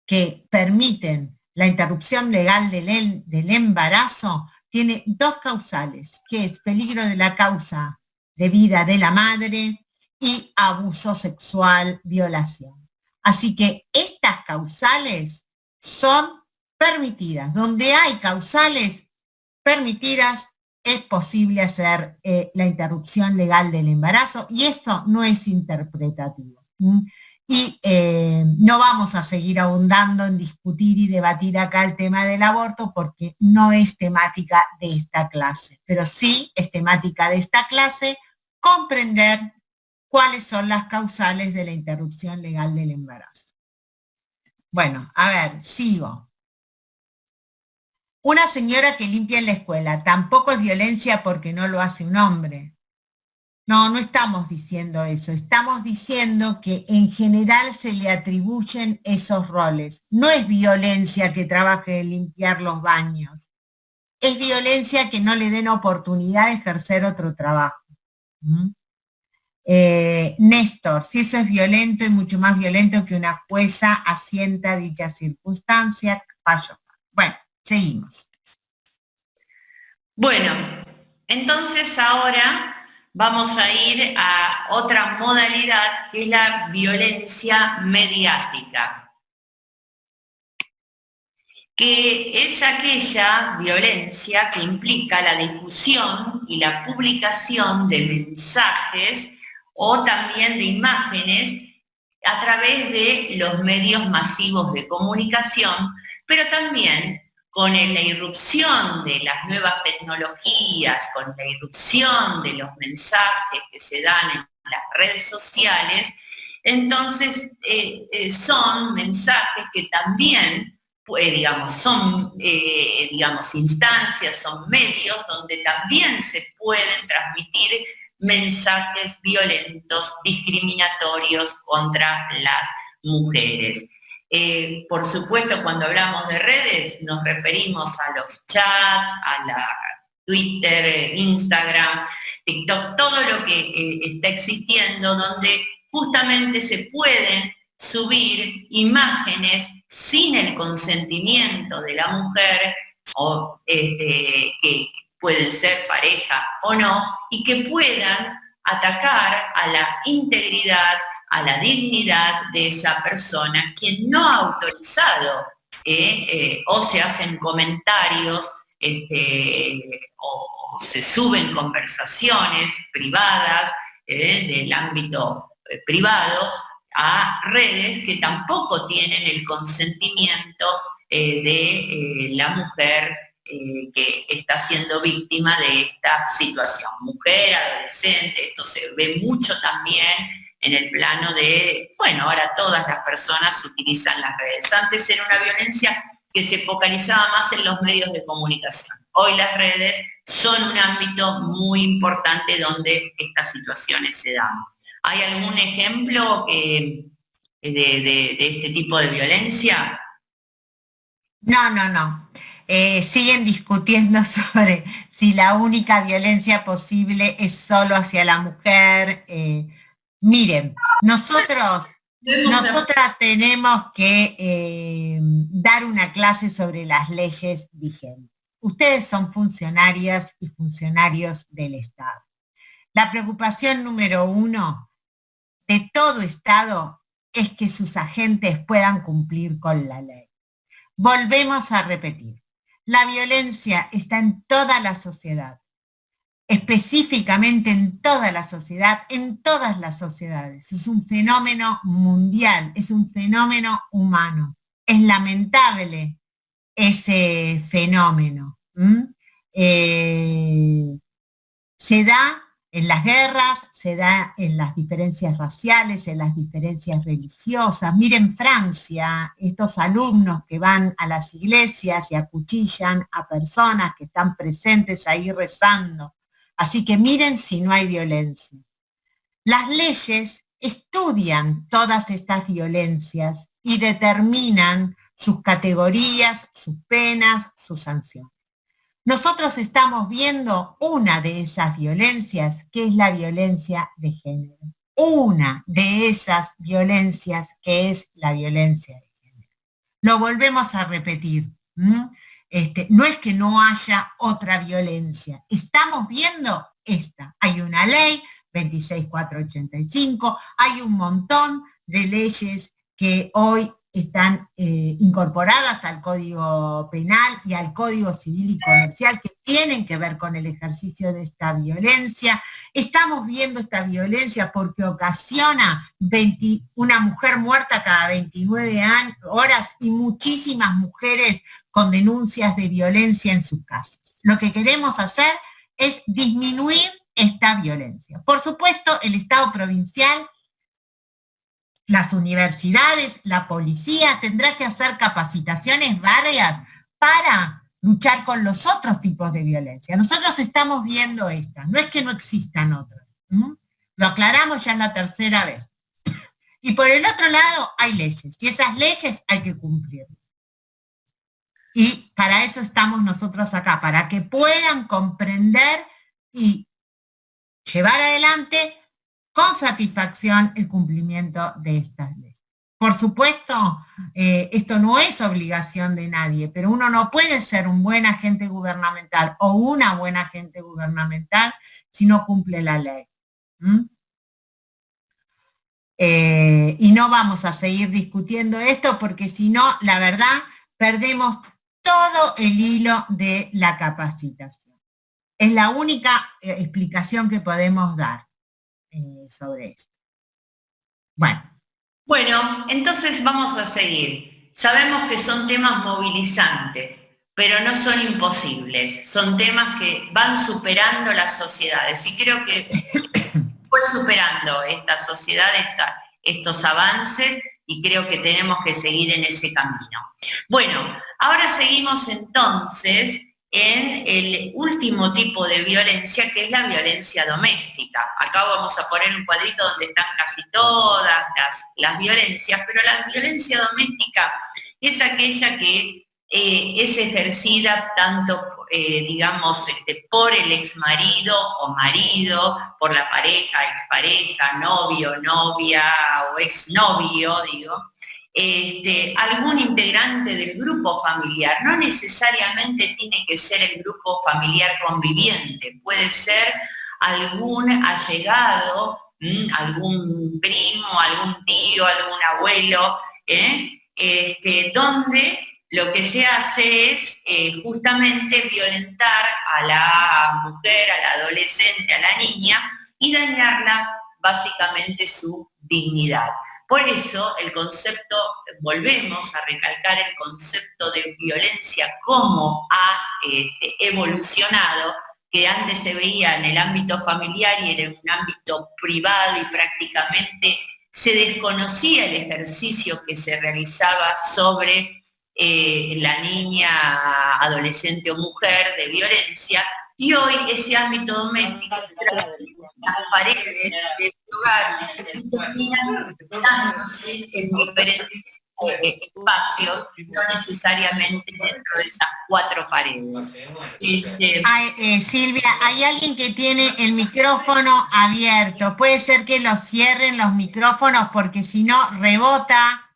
que permiten la interrupción legal del embarazo tiene dos causales, que es peligro de la causa de vida de la madre y abuso sexual, violación. Así que estas causales son permitidas. Donde hay causales permitidas, es posible hacer la interrupción legal del embarazo y eso no es interpretativo. Y no vamos a seguir abundando en discutir y debatir acá el tema del aborto porque no es temática de esta clase, pero sí es temática de esta clase comprender cuáles son las causales de la interrupción legal del embarazo. Bueno, a ver, sigo. Una señora que limpia en la escuela tampoco es violencia porque no lo hace un hombre. No, no estamos diciendo eso, estamos diciendo que en general se le atribuyen esos roles. No es violencia que trabaje en limpiar los baños, es violencia que no le den oportunidad de ejercer otro trabajo. Néstor, si eso es violento y mucho más violento que una jueza asienta dicha circunstancia, fallo. Bueno, seguimos. Bueno, entonces ahora vamos a ir a otra modalidad que es la violencia mediática, que es aquella violencia que implica la difusión y la publicación de mensajes o también de imágenes a través de los medios masivos de comunicación, pero también con la irrupción de las nuevas tecnologías, con la irrupción de los mensajes que se dan en las redes sociales, entonces son mensajes que también, son instancias, son medios donde también se pueden transmitir mensajes violentos, discriminatorios contra las mujeres. Por supuesto, cuando hablamos de redes, nos referimos a los chats, a la Twitter, Instagram, TikTok, todo lo que está existiendo, donde justamente se pueden subir imágenes sin el consentimiento de la mujer, o que pueden ser pareja o no, y que puedan atacar a la integridad, a la dignidad de esa persona, quien no ha autorizado, o se hacen comentarios, o se suben conversaciones privadas del ámbito privado a redes que tampoco tienen el consentimiento de la mujer que está siendo víctima de esta situación. Mujer, adolescente, esto se ve mucho también en el plano de, bueno, ahora todas las personas utilizan las redes. Antes era una violencia que se focalizaba más en los medios de comunicación. Hoy las redes son un ámbito muy importante donde estas situaciones se dan. ¿Hay algún ejemplo de este tipo de violencia? No. Siguen discutiendo sobre si la única violencia posible es solo hacia la mujer. Miren, nosotras tenemos que dar una clase sobre las leyes vigentes. Ustedes son funcionarias y funcionarios del Estado. La preocupación número 1 de todo Estado es que sus agentes puedan cumplir con la ley. Volvemos a repetir, la violencia está en toda la sociedad, específicamente en toda la sociedad, en todas las sociedades. Es un fenómeno mundial, es un fenómeno humano. Es lamentable ese fenómeno. Se da en las guerras, se da en las diferencias raciales, en las diferencias religiosas. Miren Francia, estos alumnos que van a las iglesias y acuchillan a personas que están presentes ahí rezando. Así que miren si no hay violencia. Las leyes estudian todas estas violencias y determinan sus categorías, sus penas, sus sanciones. Nosotros estamos viendo una de esas violencias, que es la violencia de género. Una de esas violencias que es la violencia de género. Lo volvemos a repetir. No es que no haya otra violencia. Estamos viendo esta. Hay una ley, 26485, hay un montón de leyes que hoy están incorporadas al Código Penal y al Código Civil y Comercial que tienen que ver con el ejercicio de esta violencia. Estamos viendo esta violencia porque ocasiona una mujer muerta cada 29 horas y muchísimas mujeres con denuncias de violencia en sus casas. Lo que queremos hacer es disminuir esta violencia. Por supuesto, el Estado provincial, las universidades, la policía tendrá que hacer capacitaciones varias para luchar con los otros tipos de violencia. Nosotros estamos viendo esta, no es que no existan otras. Lo aclaramos ya en la tercera vez. Y por el otro lado hay leyes, y esas leyes hay que cumplirlas. Y para eso estamos nosotros acá, para que puedan comprender y llevar adelante con satisfacción el cumplimiento de estas leyes. Por supuesto, esto no es obligación de nadie, pero uno no puede ser un buen agente gubernamental o una buena agente gubernamental si no cumple la ley. Y no vamos a seguir discutiendo esto porque si no, la verdad, perdemos todo el hilo de la capacitación. Es la única explicación que podemos dar sobre esto. Bueno, entonces vamos a seguir. Sabemos que son temas movilizantes, pero no son imposibles. Son temas que van superando las sociedades y creo que fue superando esta sociedad estos avances y creo que tenemos que seguir en ese camino. Bueno, ahora seguimos entonces en el último tipo de violencia, que es la violencia doméstica. Acá vamos a poner un cuadrito donde están casi todas las violencias, pero la violencia doméstica es aquella que es ejercida tanto, por el exmarido o marido, por la pareja, expareja, novio, novia o exnovio, algún integrante del grupo familiar. No necesariamente tiene que ser el grupo familiar conviviente, puede ser algún allegado, algún primo, algún tío, algún abuelo, donde lo que se hace es justamente violentar a la mujer, a la adolescente, a la niña y dañarla básicamente su dignidad. Por eso el concepto, volvemos a recalcar el concepto de violencia, cómo ha evolucionado, que antes se veía en el ámbito familiar y en un ámbito privado y prácticamente se desconocía el ejercicio que se realizaba sobre la niña, adolescente o mujer de violencia, y hoy ese ámbito doméstico, las paredes del hogar, terminan dándose en diferentes espacios, no necesariamente dentro de esas 4 paredes. Silvia, hay alguien que tiene el micrófono abierto. Puede ser que lo cierren los micrófonos porque si no rebota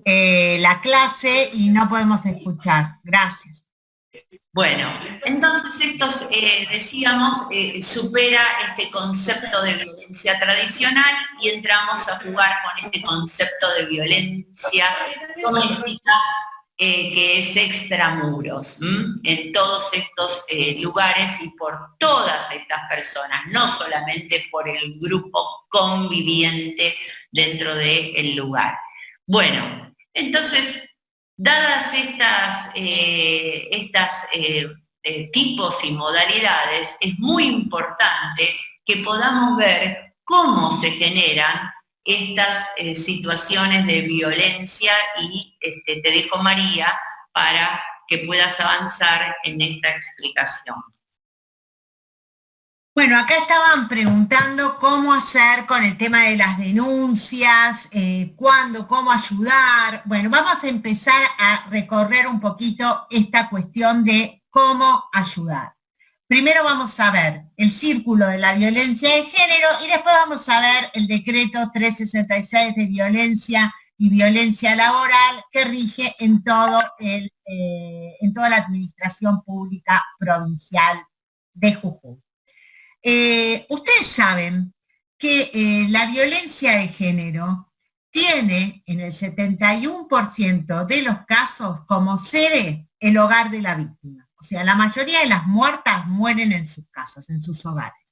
la clase y no podemos escuchar. Gracias. Bueno, entonces esto, decíamos, supera este concepto de violencia tradicional y entramos a jugar con este concepto de violencia doméstica que es extramuros, en todos estos lugares y por todas estas personas, no solamente por el grupo conviviente dentro del lugar. Bueno, entonces, dadas estas tipos y modalidades, es muy importante que podamos ver cómo se generan estas situaciones de violencia y te dejo, María, para que puedas avanzar en esta explicación. Bueno, acá estaban preguntando cómo hacer con el tema de las denuncias, cuándo, cómo ayudar. Bueno, vamos a empezar a recorrer un poquito esta cuestión de cómo ayudar. Primero vamos a ver el círculo de la violencia de género y después vamos a ver el decreto 366 de violencia y violencia laboral que rige en toda la administración pública provincial de Jujuy. Ustedes saben que la violencia de género tiene en el 71% de los casos como sede el hogar de la víctima. O sea, la mayoría de las muertas mueren en sus casas, en sus hogares.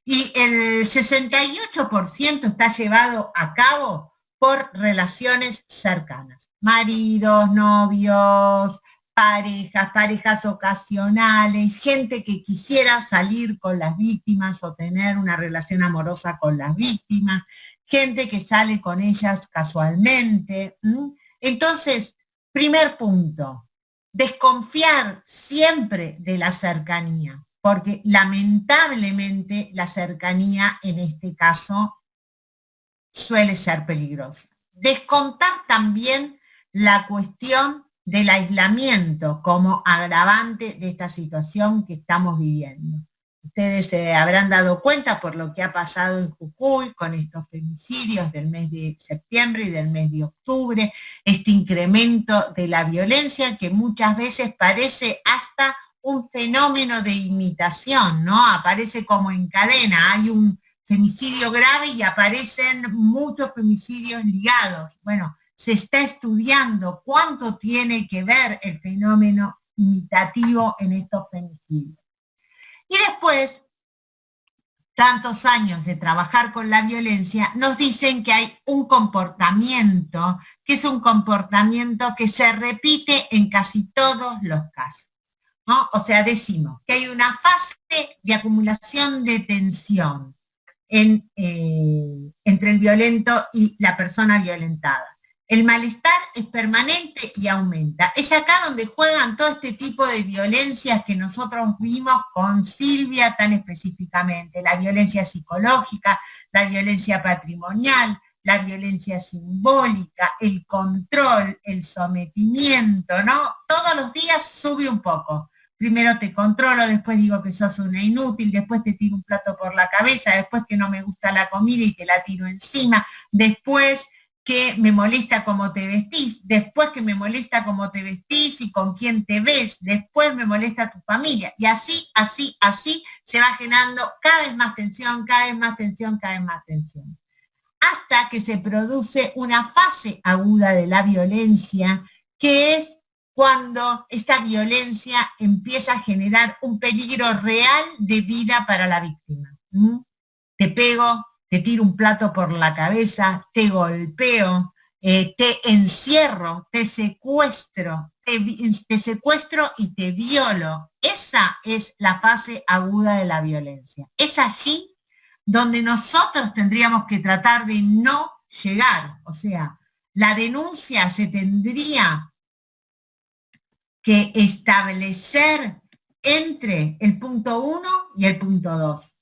Y el 68% está llevado a cabo por relaciones cercanas. Maridos, novios, parejas ocasionales, gente que quisiera salir con las víctimas o tener una relación amorosa con las víctimas, gente que sale con ellas casualmente. Entonces, primer punto, desconfiar siempre de la cercanía, porque lamentablemente la cercanía en este caso suele ser peligrosa. Descontar también la cuestión del aislamiento como agravante de esta situación que estamos viviendo. Ustedes se habrán dado cuenta por lo que ha pasado en Jujuy con estos femicidios del mes de septiembre y del mes de octubre, este incremento de la violencia que muchas veces parece hasta un fenómeno de imitación, ¿no? Aparece como en cadena, hay un femicidio grave y aparecen muchos femicidios ligados. Bueno, se está estudiando cuánto tiene que ver el fenómeno imitativo en estos femicidios. Y después, tantos años de trabajar con la violencia, nos dicen que hay un comportamiento, que es un comportamiento que se repite en casi todos los casos, ¿no? O sea, decimos que hay una fase de acumulación de tensión entre el violento y la persona violentada. El malestar es permanente y aumenta. Es acá donde juegan todo este tipo de violencias que nosotros vimos con Silvia tan específicamente. La violencia psicológica, la violencia patrimonial, la violencia simbólica, el control, el sometimiento, ¿no? Todos los días sube un poco. Primero te controlo, después digo que sos una inútil, después te tiro un plato por la cabeza, después que no me gusta la comida y te la tiro encima, después que me molesta cómo te vestís, después que me molesta cómo te vestís y con quién te ves, después me molesta tu familia, y así se va generando cada vez más tensión, cada vez más tensión, cada vez más tensión. Hasta que se produce una fase aguda de la violencia, que es cuando esta violencia empieza a generar un peligro real de vida para la víctima. Te pego, te tiro un plato por la cabeza, te golpeo, te encierro, te secuestro y te violo. Esa es la fase aguda de la violencia. Es allí donde nosotros tendríamos que tratar de no llegar. O sea, la denuncia se tendría que establecer entre el punto 1 y el punto 2,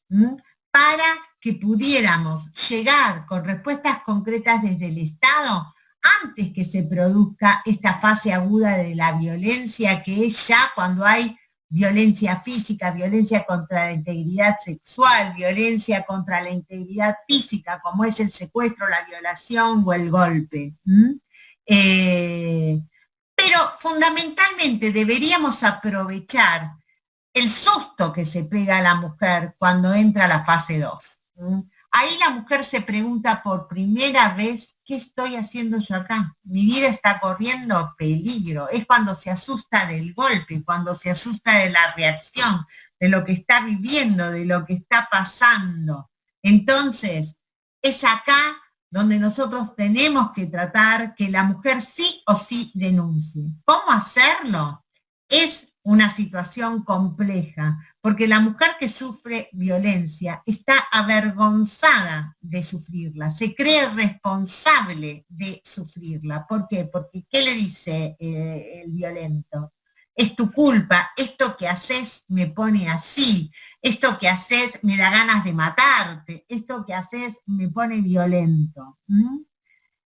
para que pudiéramos llegar con respuestas concretas desde el Estado antes que se produzca esta fase aguda de la violencia, que es ya cuando hay violencia física, violencia contra la integridad sexual, violencia contra la integridad física, como es el secuestro, la violación o el golpe. Pero fundamentalmente deberíamos aprovechar el susto que se pega a la mujer cuando entra a la fase 2. Ahí la mujer se pregunta por primera vez, ¿qué estoy haciendo yo acá? Mi vida está corriendo peligro. Es cuando se asusta del golpe, cuando se asusta de la reacción, de lo que está viviendo, de lo que está pasando. Entonces, es acá donde nosotros tenemos que tratar que la mujer sí o sí denuncie. ¿Cómo hacerlo? Es una situación compleja, porque la mujer que sufre violencia está avergonzada de sufrirla, se cree responsable de sufrirla. ¿Por qué? Porque ¿qué le dice el violento? Es tu culpa, esto que haces me pone así, esto que haces me da ganas de matarte, esto que haces me pone violento.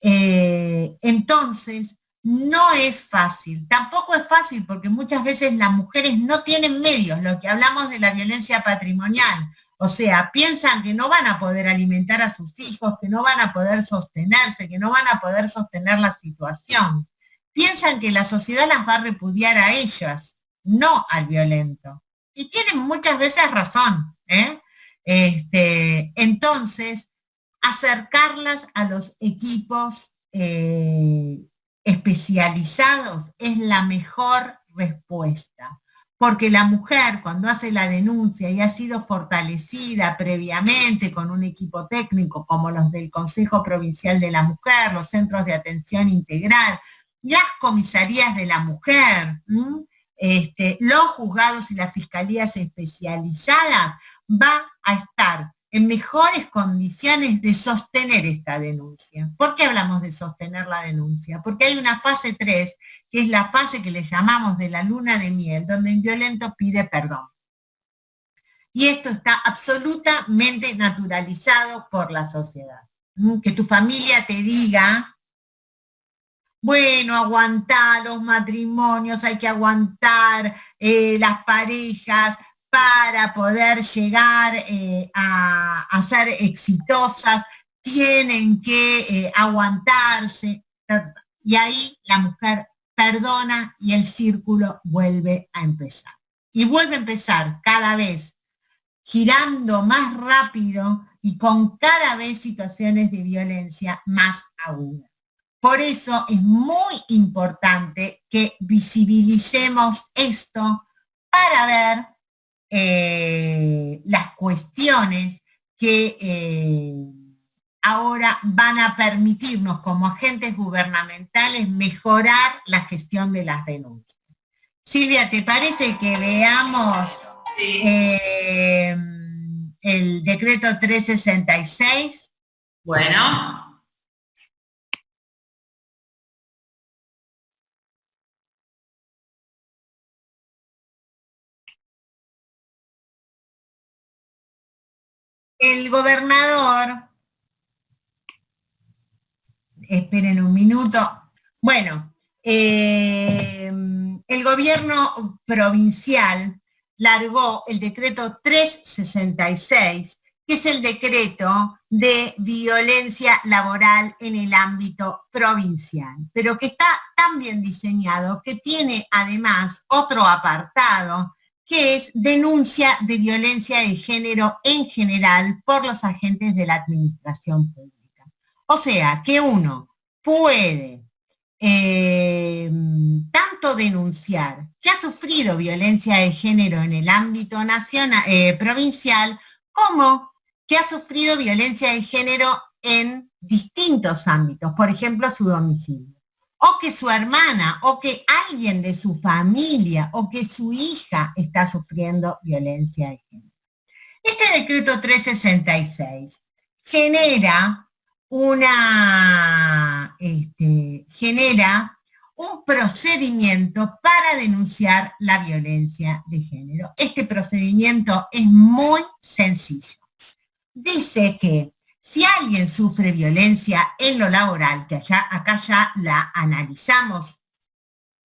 Entonces, no es fácil, tampoco es fácil porque muchas veces las mujeres no tienen medios, lo que hablamos de la violencia patrimonial, o sea, piensan que no van a poder alimentar a sus hijos, que no van a poder sostenerse, que no van a poder sostener la situación. Piensan que la sociedad las va a repudiar a ellas, no al violento. Y tienen muchas veces razón, entonces, acercarlas a los equipos especializados es la mejor respuesta, porque la mujer cuando hace la denuncia y ha sido fortalecida previamente con un equipo técnico como los del Consejo Provincial de la Mujer, los centros de atención integral, las comisarías de la mujer, los juzgados y las fiscalías especializadas, va a estar en mejores condiciones de sostener esta denuncia. ¿Por qué hablamos de sostener la denuncia? Porque hay una fase 3, que es la fase que le llamamos de la luna de miel, donde el violento pide perdón. Y esto está absolutamente naturalizado por la sociedad. Que tu familia te diga, bueno, aguantar los matrimonios, hay que aguantar las parejas, para poder llegar a ser exitosas, tienen que aguantarse, y ahí la mujer perdona y el círculo vuelve a empezar. Y vuelve a empezar cada vez girando más rápido y con cada vez situaciones de violencia más agudas. Por eso es muy importante que visibilicemos esto para ver las cuestiones que ahora van a permitirnos como agentes gubernamentales mejorar la gestión de las denuncias. Silvia, ¿te parece que veamos el decreto 366? Bueno. El gobernador, esperen un minuto, bueno, el gobierno provincial largó el decreto 366, que es el decreto de violencia laboral en el ámbito provincial, pero que está tan bien diseñado que tiene además otro apartado, que es denuncia de violencia de género en general por los agentes de la administración pública. O sea, que uno puede tanto denunciar que ha sufrido violencia de género en el ámbito nacional, provincial, como que ha sufrido violencia de género en distintos ámbitos, por ejemplo, su domicilio, o que su hermana, o que alguien de su familia, o que su hija está sufriendo violencia de género. Este decreto 366 genera un procedimiento para denunciar la violencia de género. Este procedimiento es muy sencillo. Dice que si alguien sufre violencia en lo laboral, que acá ya la analizamos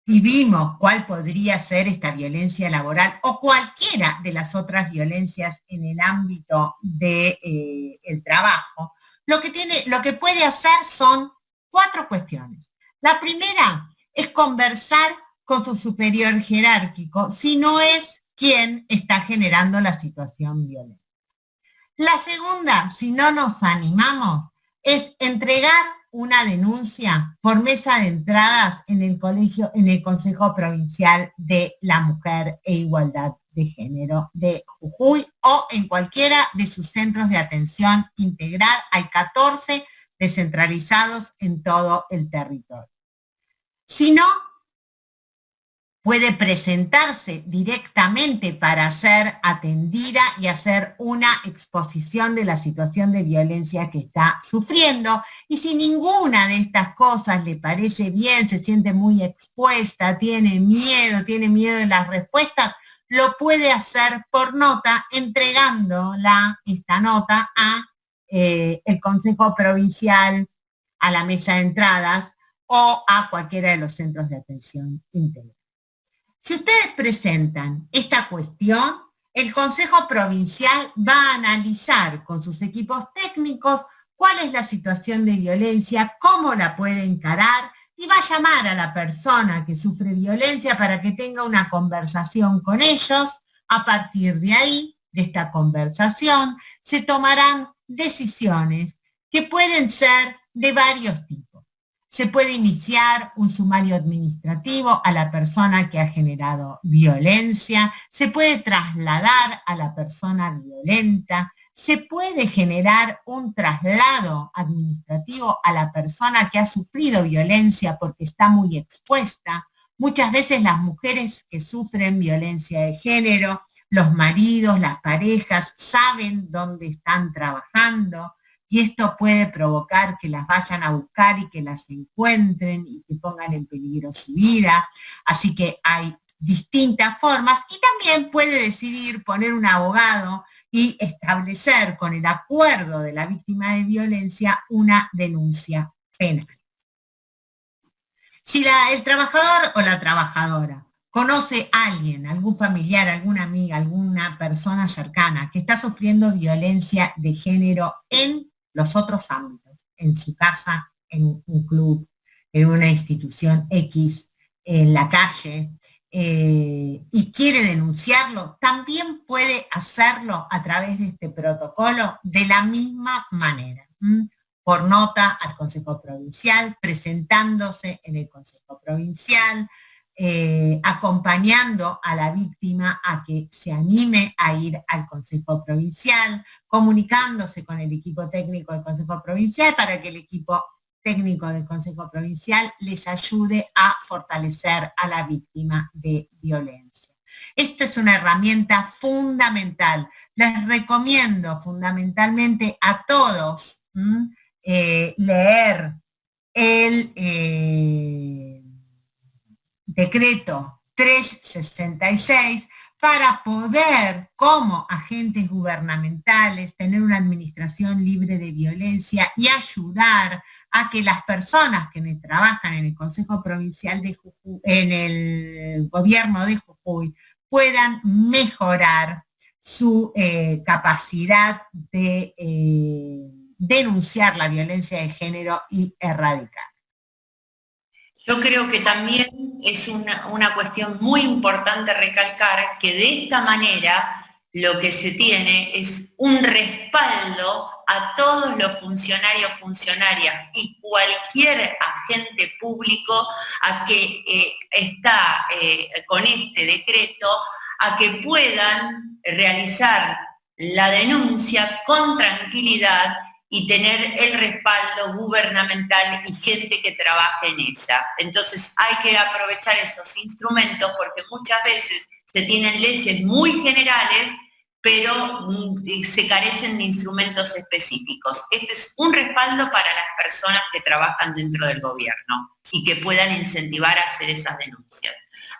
y vimos cuál podría ser esta violencia laboral o cualquiera de las otras violencias en el ámbito del trabajo, lo que puede hacer son 4 cuestiones. La primera es conversar con su superior jerárquico si no es quien está generando la situación violenta. La segunda, si no nos animamos, es entregar una denuncia por mesa de entradas en el Consejo Provincial de la Mujer e Igualdad de Género de Jujuy o en cualquiera de sus centros de atención integral. Hay 14 descentralizados en todo el territorio. Si no, puede presentarse directamente para ser atendida y hacer una exposición de la situación de violencia que está sufriendo. Y si ninguna de estas cosas le parece bien, se siente muy expuesta, tiene miedo de las respuestas, lo puede hacer por nota, entregándola, esta nota, a el Consejo Provincial, a la mesa de entradas o a cualquiera de los centros de atención integral. Si ustedes presentan esta cuestión, el Consejo Provincial va a analizar con sus equipos técnicos cuál es la situación de violencia, cómo la puede encarar y va a llamar a la persona que sufre violencia para que tenga una conversación con ellos. A partir de ahí, de esta conversación, se tomarán decisiones que pueden ser de varios tipos. Se puede iniciar un sumario administrativo a la persona que ha generado violencia, se puede trasladar a la persona violenta, se puede generar un traslado administrativo a la persona que ha sufrido violencia porque está muy expuesta. Muchas veces las mujeres que sufren violencia de género, los maridos, las parejas, saben dónde están trabajando, y esto puede provocar que las vayan a buscar y que las encuentren y que pongan en peligro su vida. Así que hay distintas formas y también puede decidir poner un abogado y establecer con el acuerdo de la víctima de violencia una denuncia penal. Si el trabajador o la trabajadora conoce a alguien, algún familiar, alguna amiga, alguna persona cercana que está sufriendo violencia de género en los otros ámbitos, en su casa, en un club, en una institución X, en la calle, y quiere denunciarlo, también puede hacerlo a través de este protocolo de la misma manera, por nota al Consejo Provincial, presentándose en el Consejo Provincial, acompañando a la víctima a que se anime a ir al Consejo Provincial, comunicándose con el equipo técnico del Consejo Provincial para que el equipo técnico del Consejo Provincial les ayude a fortalecer a la víctima de violencia. Esta es una herramienta fundamental. Les recomiendo fundamentalmente a todos leer el decreto 366 para poder, como agentes gubernamentales, tener una administración libre de violencia y ayudar a que las personas que trabajan en el Consejo Provincial de Jujuy, en el gobierno de Jujuy, puedan mejorar su capacidad de denunciar la violencia de género y erradicar. Yo creo que también es una cuestión muy importante recalcar que de esta manera lo que se tiene es un respaldo a todos los funcionarios, funcionarias y cualquier agente público a que está con este decreto, a que puedan realizar la denuncia con tranquilidad y tener el respaldo gubernamental y gente que trabaje en ella. Entonces hay que aprovechar esos instrumentos porque muchas veces se tienen leyes muy generales, pero se carecen de instrumentos específicos. Este es un respaldo para las personas que trabajan dentro del gobierno y que puedan incentivar a hacer esas denuncias.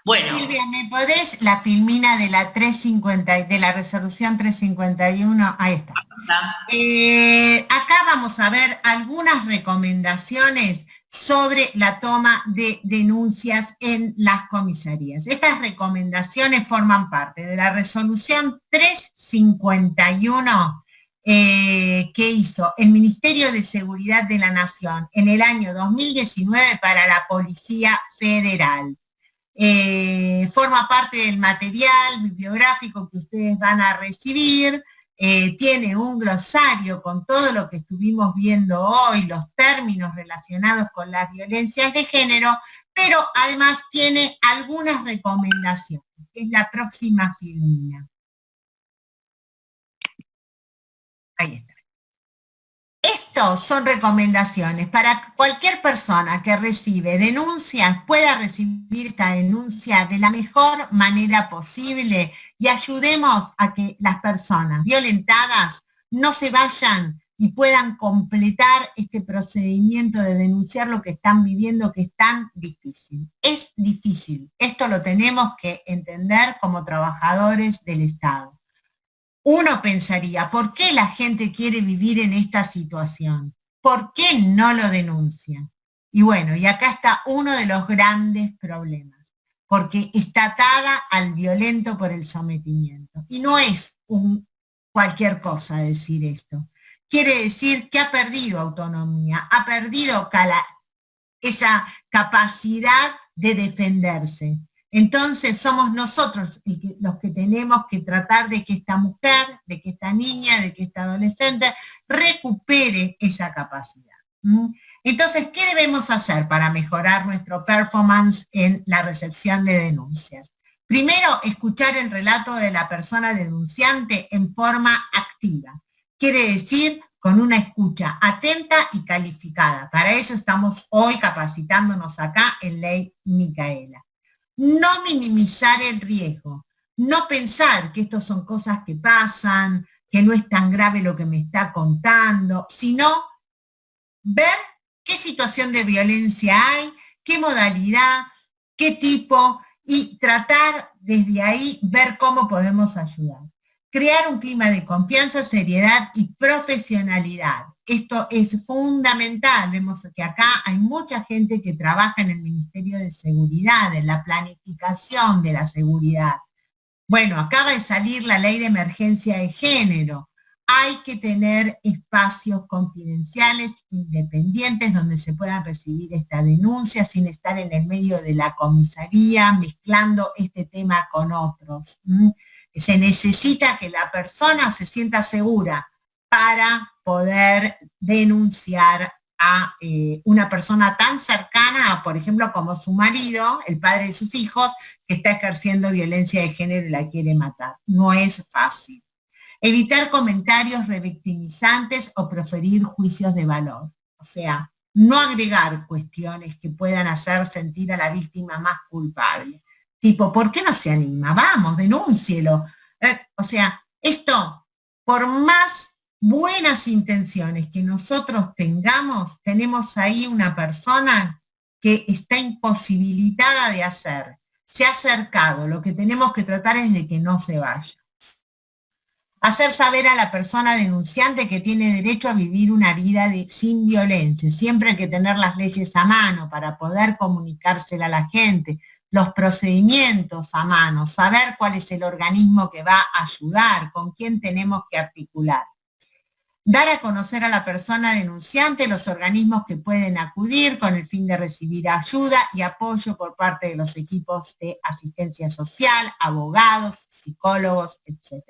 Bueno. Silvia, ¿me podés la filmina de la 350, de la resolución 351? Ahí está. Acá vamos a ver algunas recomendaciones sobre la toma de denuncias en las comisarías. Estas recomendaciones forman parte de la resolución 351 que hizo el Ministerio de Seguridad de la Nación en el año 2019 para la Policía Federal. Forma parte del material bibliográfico que ustedes van a recibir. Tiene un glosario con todo lo que estuvimos viendo hoy, los términos relacionados con las violencias de género, pero además tiene algunas recomendaciones, que es la próxima filmina. Ahí está. Estos son recomendaciones para cualquier persona que recibe denuncias, pueda recibir esta denuncia de la mejor manera posible y ayudemos a que las personas violentadas no se vayan y puedan completar este procedimiento de denunciar lo que están viviendo, que es tan difícil. Es difícil. Esto lo tenemos que entender como trabajadores del Estado. Uno pensaría, ¿por qué la gente quiere vivir en esta situación? ¿Por qué no lo denuncia? Y bueno, y acá está uno de los grandes problemas, porque está atada al violento por el sometimiento. Y no es cualquier cosa decir esto. Quiere decir que ha perdido autonomía, ha perdido esa capacidad de defenderse. Entonces somos nosotros los que tenemos que tratar de que esta mujer, de que esta niña, de que esta adolescente recupere esa capacidad. Entonces, ¿qué debemos hacer para mejorar nuestro performance en la recepción de denuncias? Primero, escuchar el relato de la persona denunciante en forma activa. Quiere decir con una escucha atenta y calificada. Para eso estamos hoy capacitándonos acá en Ley Micaela. No minimizar el riesgo, no pensar que esto son cosas que pasan, que no es tan grave lo que me está contando, sino ver qué situación de violencia hay, qué modalidad, qué tipo, y tratar desde ahí ver cómo podemos ayudar. Crear un clima de confianza, seriedad y profesionalidad. Esto es fundamental. Vemos que acá hay mucha gente que trabaja en el Ministerio de Seguridad, en la planificación de la seguridad. Bueno, acaba de salir la Ley de Emergencia de Género. Hay que tener espacios confidenciales, independientes, donde se puedan recibir esta denuncia sin estar en el medio de la comisaría, mezclando este tema con otros. Se necesita que la persona se sienta segura para poder denunciar a una persona tan cercana, por ejemplo, como su marido, el padre de sus hijos, que está ejerciendo violencia de género y la quiere matar. No es fácil. Evitar comentarios revictimizantes o proferir juicios de valor. O sea, no agregar cuestiones que puedan hacer sentir a la víctima más culpable. Tipo, ¿por qué no se anima? Vamos, denúncielo. O sea, esto, por más buenas intenciones que nosotros tengamos, tenemos ahí una persona que está imposibilitada de hacer. Se ha acercado, lo que tenemos que tratar es de que no se vaya. Hacer saber a la persona denunciante que tiene derecho a vivir una vida sin violencia. Siempre hay que tener las leyes a mano para poder comunicársela a la gente, los procedimientos a mano, saber cuál es el organismo que va a ayudar, con quién tenemos que articular. Dar a conocer a la persona denunciante los organismos que pueden acudir con el fin de recibir ayuda y apoyo por parte de los equipos de asistencia social, abogados, psicólogos, etc.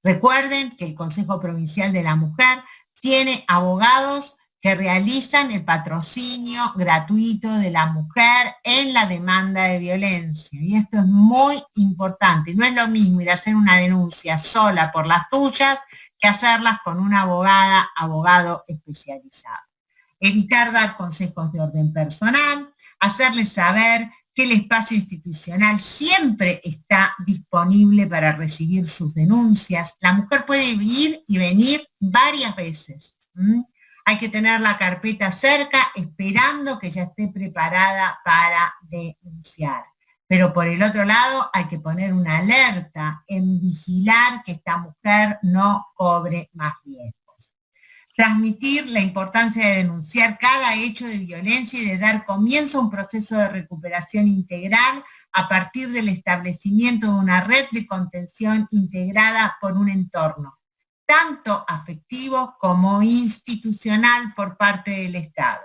Recuerden que el Consejo Provincial de la Mujer tiene abogados que realizan el patrocinio gratuito de la mujer en la demanda de violencia. Y esto es muy importante. No es lo mismo ir a hacer una denuncia sola por las tuyas que hacerlas con una abogada, abogado especializado. Evitar dar consejos de orden personal, hacerles saber que el espacio institucional siempre está disponible para recibir sus denuncias. La mujer puede ir y venir varias veces. Hay que tener la carpeta cerca, esperando que ya esté preparada para denunciar. Pero por el otro lado hay que poner una alerta en vigilar que esta mujer no cobre más riesgos. Transmitir la importancia de denunciar cada hecho de violencia y de dar comienzo a un proceso de recuperación integral a partir del establecimiento de una red de contención integrada por un entorno, tanto afectivo como institucional por parte del Estado.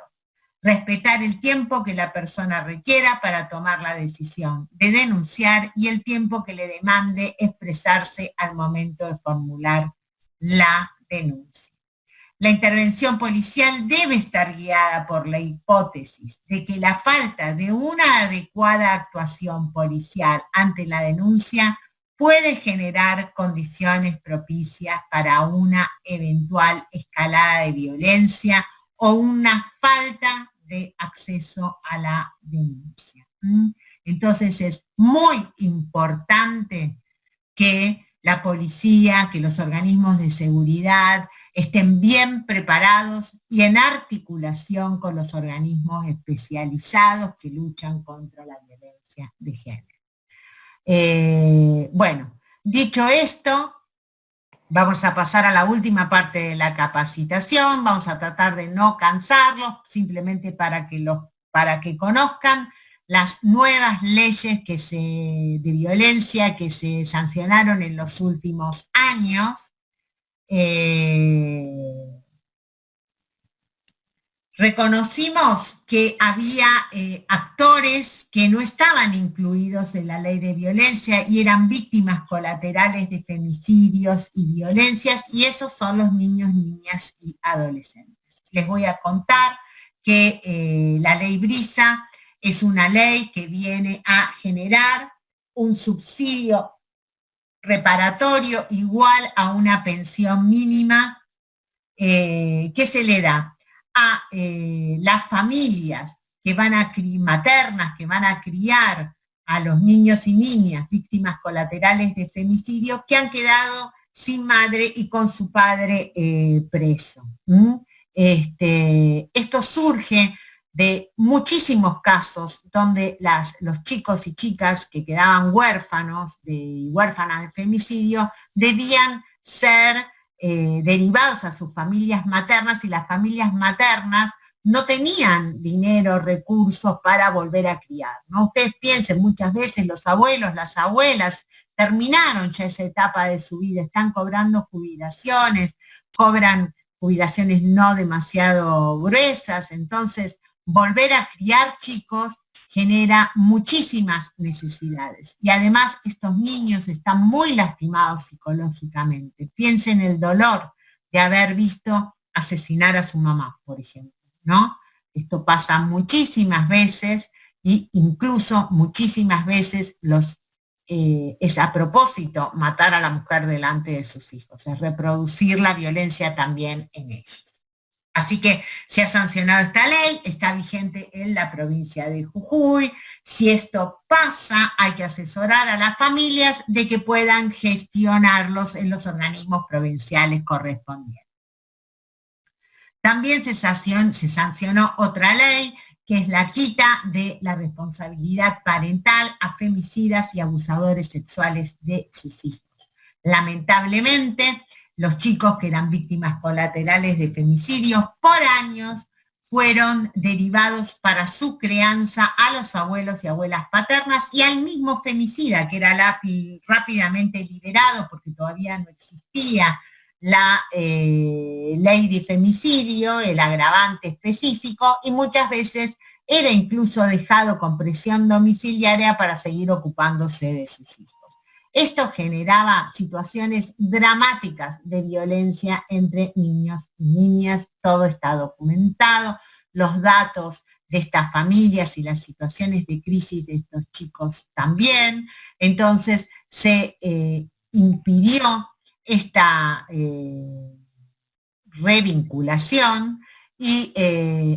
Respetar el tiempo que la persona requiera para tomar la decisión de denunciar y el tiempo que le demande expresarse al momento de formular la denuncia. La intervención policial debe estar guiada por la hipótesis de que la falta de una adecuada actuación policial ante la denuncia puede generar condiciones propicias para una eventual escalada de violencia o una falta de acceso a la denuncia. Entonces es muy importante que la policía, que los organismos de seguridad estén bien preparados y en articulación con los organismos especializados que luchan contra la violencia de género. Bueno, dicho esto, vamos a pasar a la última parte de la capacitación. Vamos a tratar de no cansarlos, simplemente para que conozcan las nuevas leyes de violencia que se sancionaron en los últimos años. Reconocimos que había actores que no estaban incluidos en la ley de violencia y eran víctimas colaterales de femicidios y violencias, y esos son los niños, niñas y adolescentes. Les voy a contar que la ley Brisa es una ley que viene a generar un subsidio reparatorio igual a una pensión mínima que se le da a las familias que van a maternas que van a criar a los niños y niñas víctimas colaterales de femicidio que han quedado sin madre y con su padre preso. Esto surge de muchísimos casos donde los chicos y chicas que quedaban huérfanas de femicidio debían ser derivados a sus familias maternas, y las familias maternas no tenían dinero, recursos para volver a criar, ¿no? Ustedes piensen, muchas veces los abuelos, las abuelas terminaron ya esa etapa de su vida, están cobrando jubilaciones, cobran jubilaciones no demasiado gruesas, entonces volver a criar chicos genera muchísimas necesidades. Y además estos niños están muy lastimados psicológicamente. Piensen en el dolor de haber visto asesinar a su mamá, por ejemplo, ¿no? Esto pasa muchísimas veces, e incluso muchísimas veces es a propósito matar a la mujer delante de sus hijos, es reproducir la violencia también en ellos. Así que se ha sancionado esta ley, está vigente en la provincia de Jujuy. Si esto pasa, hay que asesorar a las familias de que puedan gestionarlos en los organismos provinciales correspondientes. También se sancionó otra ley, que es la quita de la responsabilidad parental a femicidas y abusadores sexuales de sus hijos. Lamentablemente, los chicos que eran víctimas colaterales de femicidios por años fueron derivados para su crianza a los abuelos y abuelas paternas y al mismo femicida, que era rápidamente liberado porque todavía no existía la ley de femicidio, el agravante específico, y muchas veces era incluso dejado con prisión domiciliaria para seguir ocupándose de sus hijos. Esto generaba situaciones dramáticas de violencia entre niños y niñas, todo está documentado, los datos de estas familias y las situaciones de crisis de estos chicos también. Entonces se impidió esta revinculación y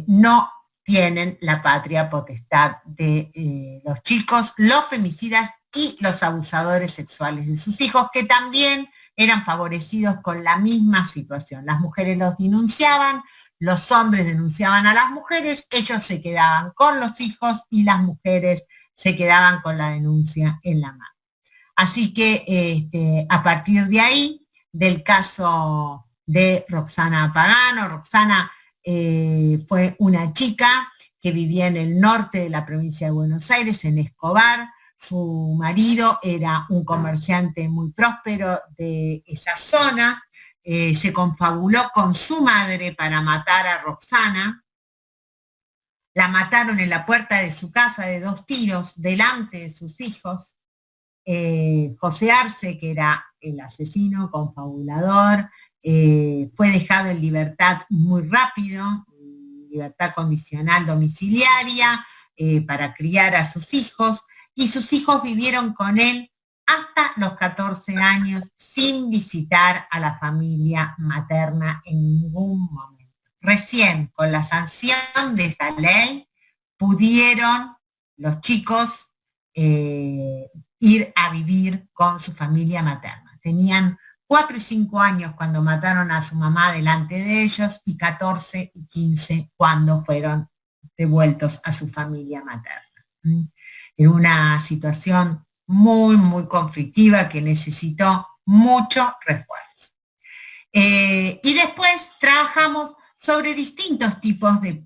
no tienen la patria potestad de los chicos, los femicidas y los abusadores sexuales de sus hijos, que también eran favorecidos con la misma situación. Las mujeres los denunciaban, los hombres denunciaban a las mujeres, ellos se quedaban con los hijos y las mujeres se quedaban con la denuncia en la mano. Así que a partir de ahí, del caso de Roxana Pagano, Roxana fue una chica que vivía en el norte de la provincia de Buenos Aires, en Escobar. Su marido era un comerciante muy próspero de esa zona, se confabuló con su madre para matar a Roxana. La mataron en la puerta de su casa de 2 tiros delante de sus hijos. José Arce, que era el asesino confabulador, fue dejado en libertad muy rápido, libertad condicional domiciliaria, para criar a sus hijos, y sus hijos vivieron con él hasta los 14 años sin visitar a la familia materna en ningún momento. Recién con la sanción de esa ley pudieron los chicos ir a vivir con su familia materna. Tenían 4 y 5 años cuando mataron a su mamá delante de ellos y 14 y 15 cuando fueron devueltos a su familia materna. En una situación muy, muy conflictiva que necesitó mucho refuerzo. Y después trabajamos sobre distintos tipos de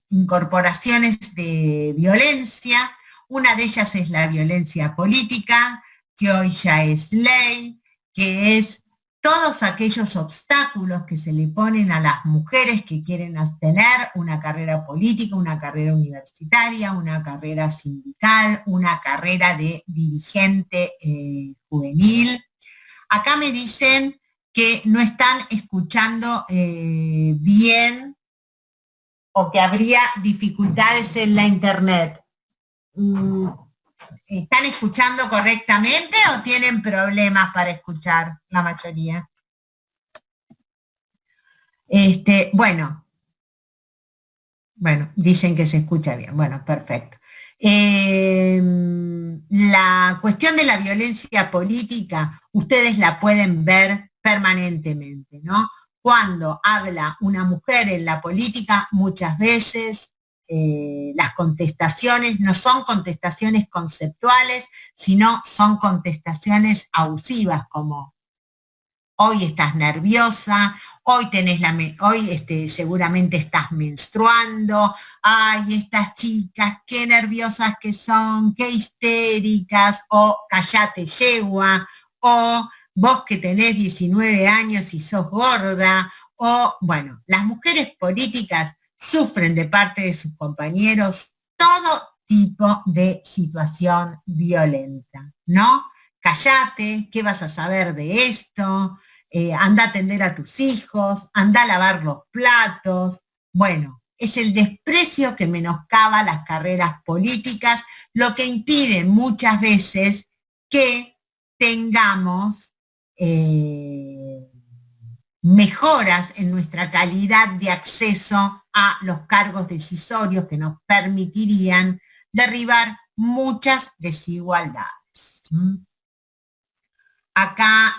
incorporaciones de violencia. Una de ellas es la violencia política, que hoy ya es ley, que es todos aquellos obstáculos que se le ponen a las mujeres que quieren tener una carrera política, una carrera universitaria, una carrera sindical, una carrera de dirigente juvenil. Acá me dicen que no están escuchando bien o que habría dificultades en la internet. ¿Están escuchando correctamente o tienen problemas para escuchar la mayoría? Bueno, dicen que se escucha bien. Bueno, perfecto. La cuestión de la violencia política, ustedes la pueden ver permanentemente, ¿no? Cuando habla una mujer en la política, muchas veces las contestaciones no son contestaciones conceptuales, sino son contestaciones abusivas, como hoy estás nerviosa, hoy seguramente estás menstruando, ay, estas chicas, qué nerviosas que son, qué histéricas, o callate yegua, o vos que tenés 19 años y sos gorda, o bueno, las mujeres políticas sufren de parte de sus compañeros todo tipo de situación violenta, ¿no? Cállate, ¿qué vas a saber de esto? Anda a atender a tus hijos, anda a lavar los platos. Bueno, es el desprecio que menoscaba las carreras políticas, lo que impide muchas veces que tengamos mejoras en nuestra calidad de acceso a los cargos decisorios que nos permitirían derribar muchas desigualdades. Acá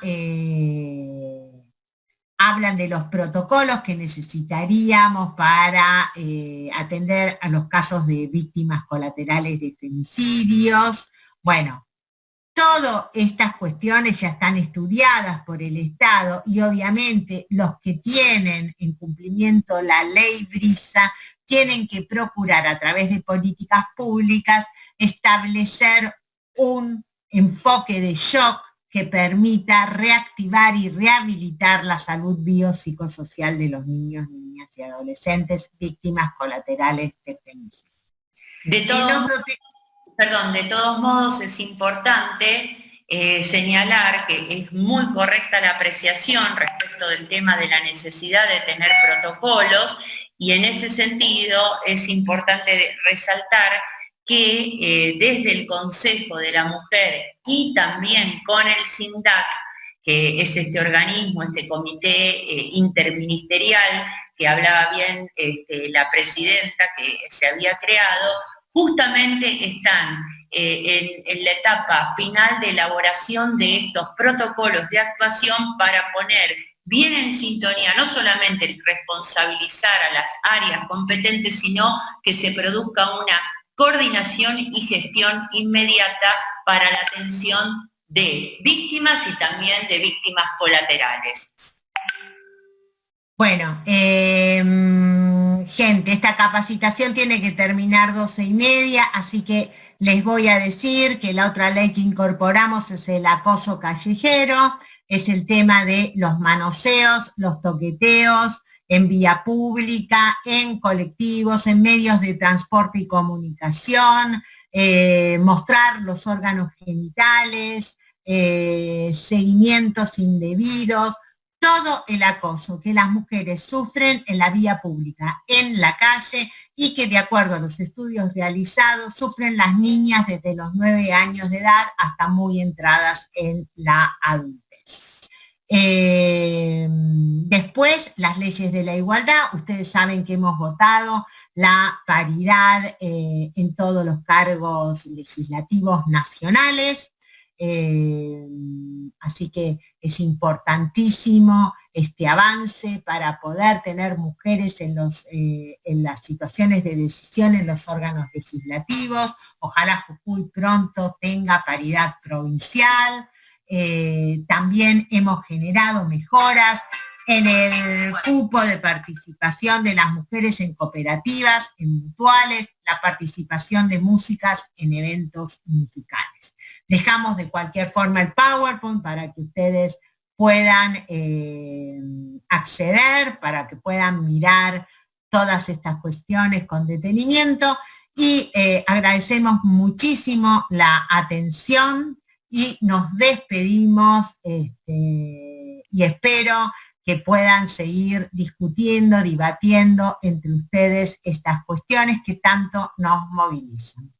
hablan de los protocolos que necesitaríamos para atender a los casos de víctimas colaterales de femicidios. Bueno, todas estas cuestiones ya están estudiadas por el Estado y obviamente los que tienen en cumplimiento la ley Brisa tienen que procurar a través de políticas públicas establecer un enfoque de shock que permita reactivar y rehabilitar la salud biopsicosocial de los niños, niñas y adolescentes víctimas colaterales de femicidio. Perdón, de todos modos es importante señalar que es muy correcta la apreciación respecto del tema de la necesidad de tener protocolos, y en ese sentido es importante resaltar que desde el Consejo de la Mujer y también con el SINDAC, que es este organismo, este comité interministerial que hablaba bien la presidenta que se había creado, justamente están en la etapa final de elaboración de estos protocolos de actuación para poner bien en sintonía, no solamente responsabilizar a las áreas competentes, sino que se produzca una coordinación y gestión inmediata para la atención de víctimas y también de víctimas colaterales. Bueno, gente, esta capacitación tiene que terminar 12:30, así que les voy a decir que la otra ley que incorporamos es el acoso callejero, es el tema de los manoseos, los toqueteos en vía pública, en colectivos, en medios de transporte y comunicación, mostrar los órganos genitales, seguimientos indebidos, todo el acoso que las mujeres sufren en la vía pública, en la calle, y que de acuerdo a los estudios realizados sufren las niñas desde los 9 años de edad hasta muy entradas en la adultez. Después, las leyes de la igualdad. Ustedes saben que hemos votado la paridad en todos los cargos legislativos nacionales. Así que es importantísimo este avance para poder tener mujeres en las situaciones de decisión en los órganos legislativos. Ojalá Jujuy pronto tenga paridad provincial. También hemos generado mejoras en el cupo de participación de las mujeres en cooperativas, en mutuales, la participación de músicas en eventos musicales. Dejamos de cualquier forma el PowerPoint para que ustedes puedan acceder, para que puedan mirar todas estas cuestiones con detenimiento, y agradecemos muchísimo la atención y nos despedimos y espero que puedan seguir discutiendo, debatiendo entre ustedes estas cuestiones que tanto nos movilizan.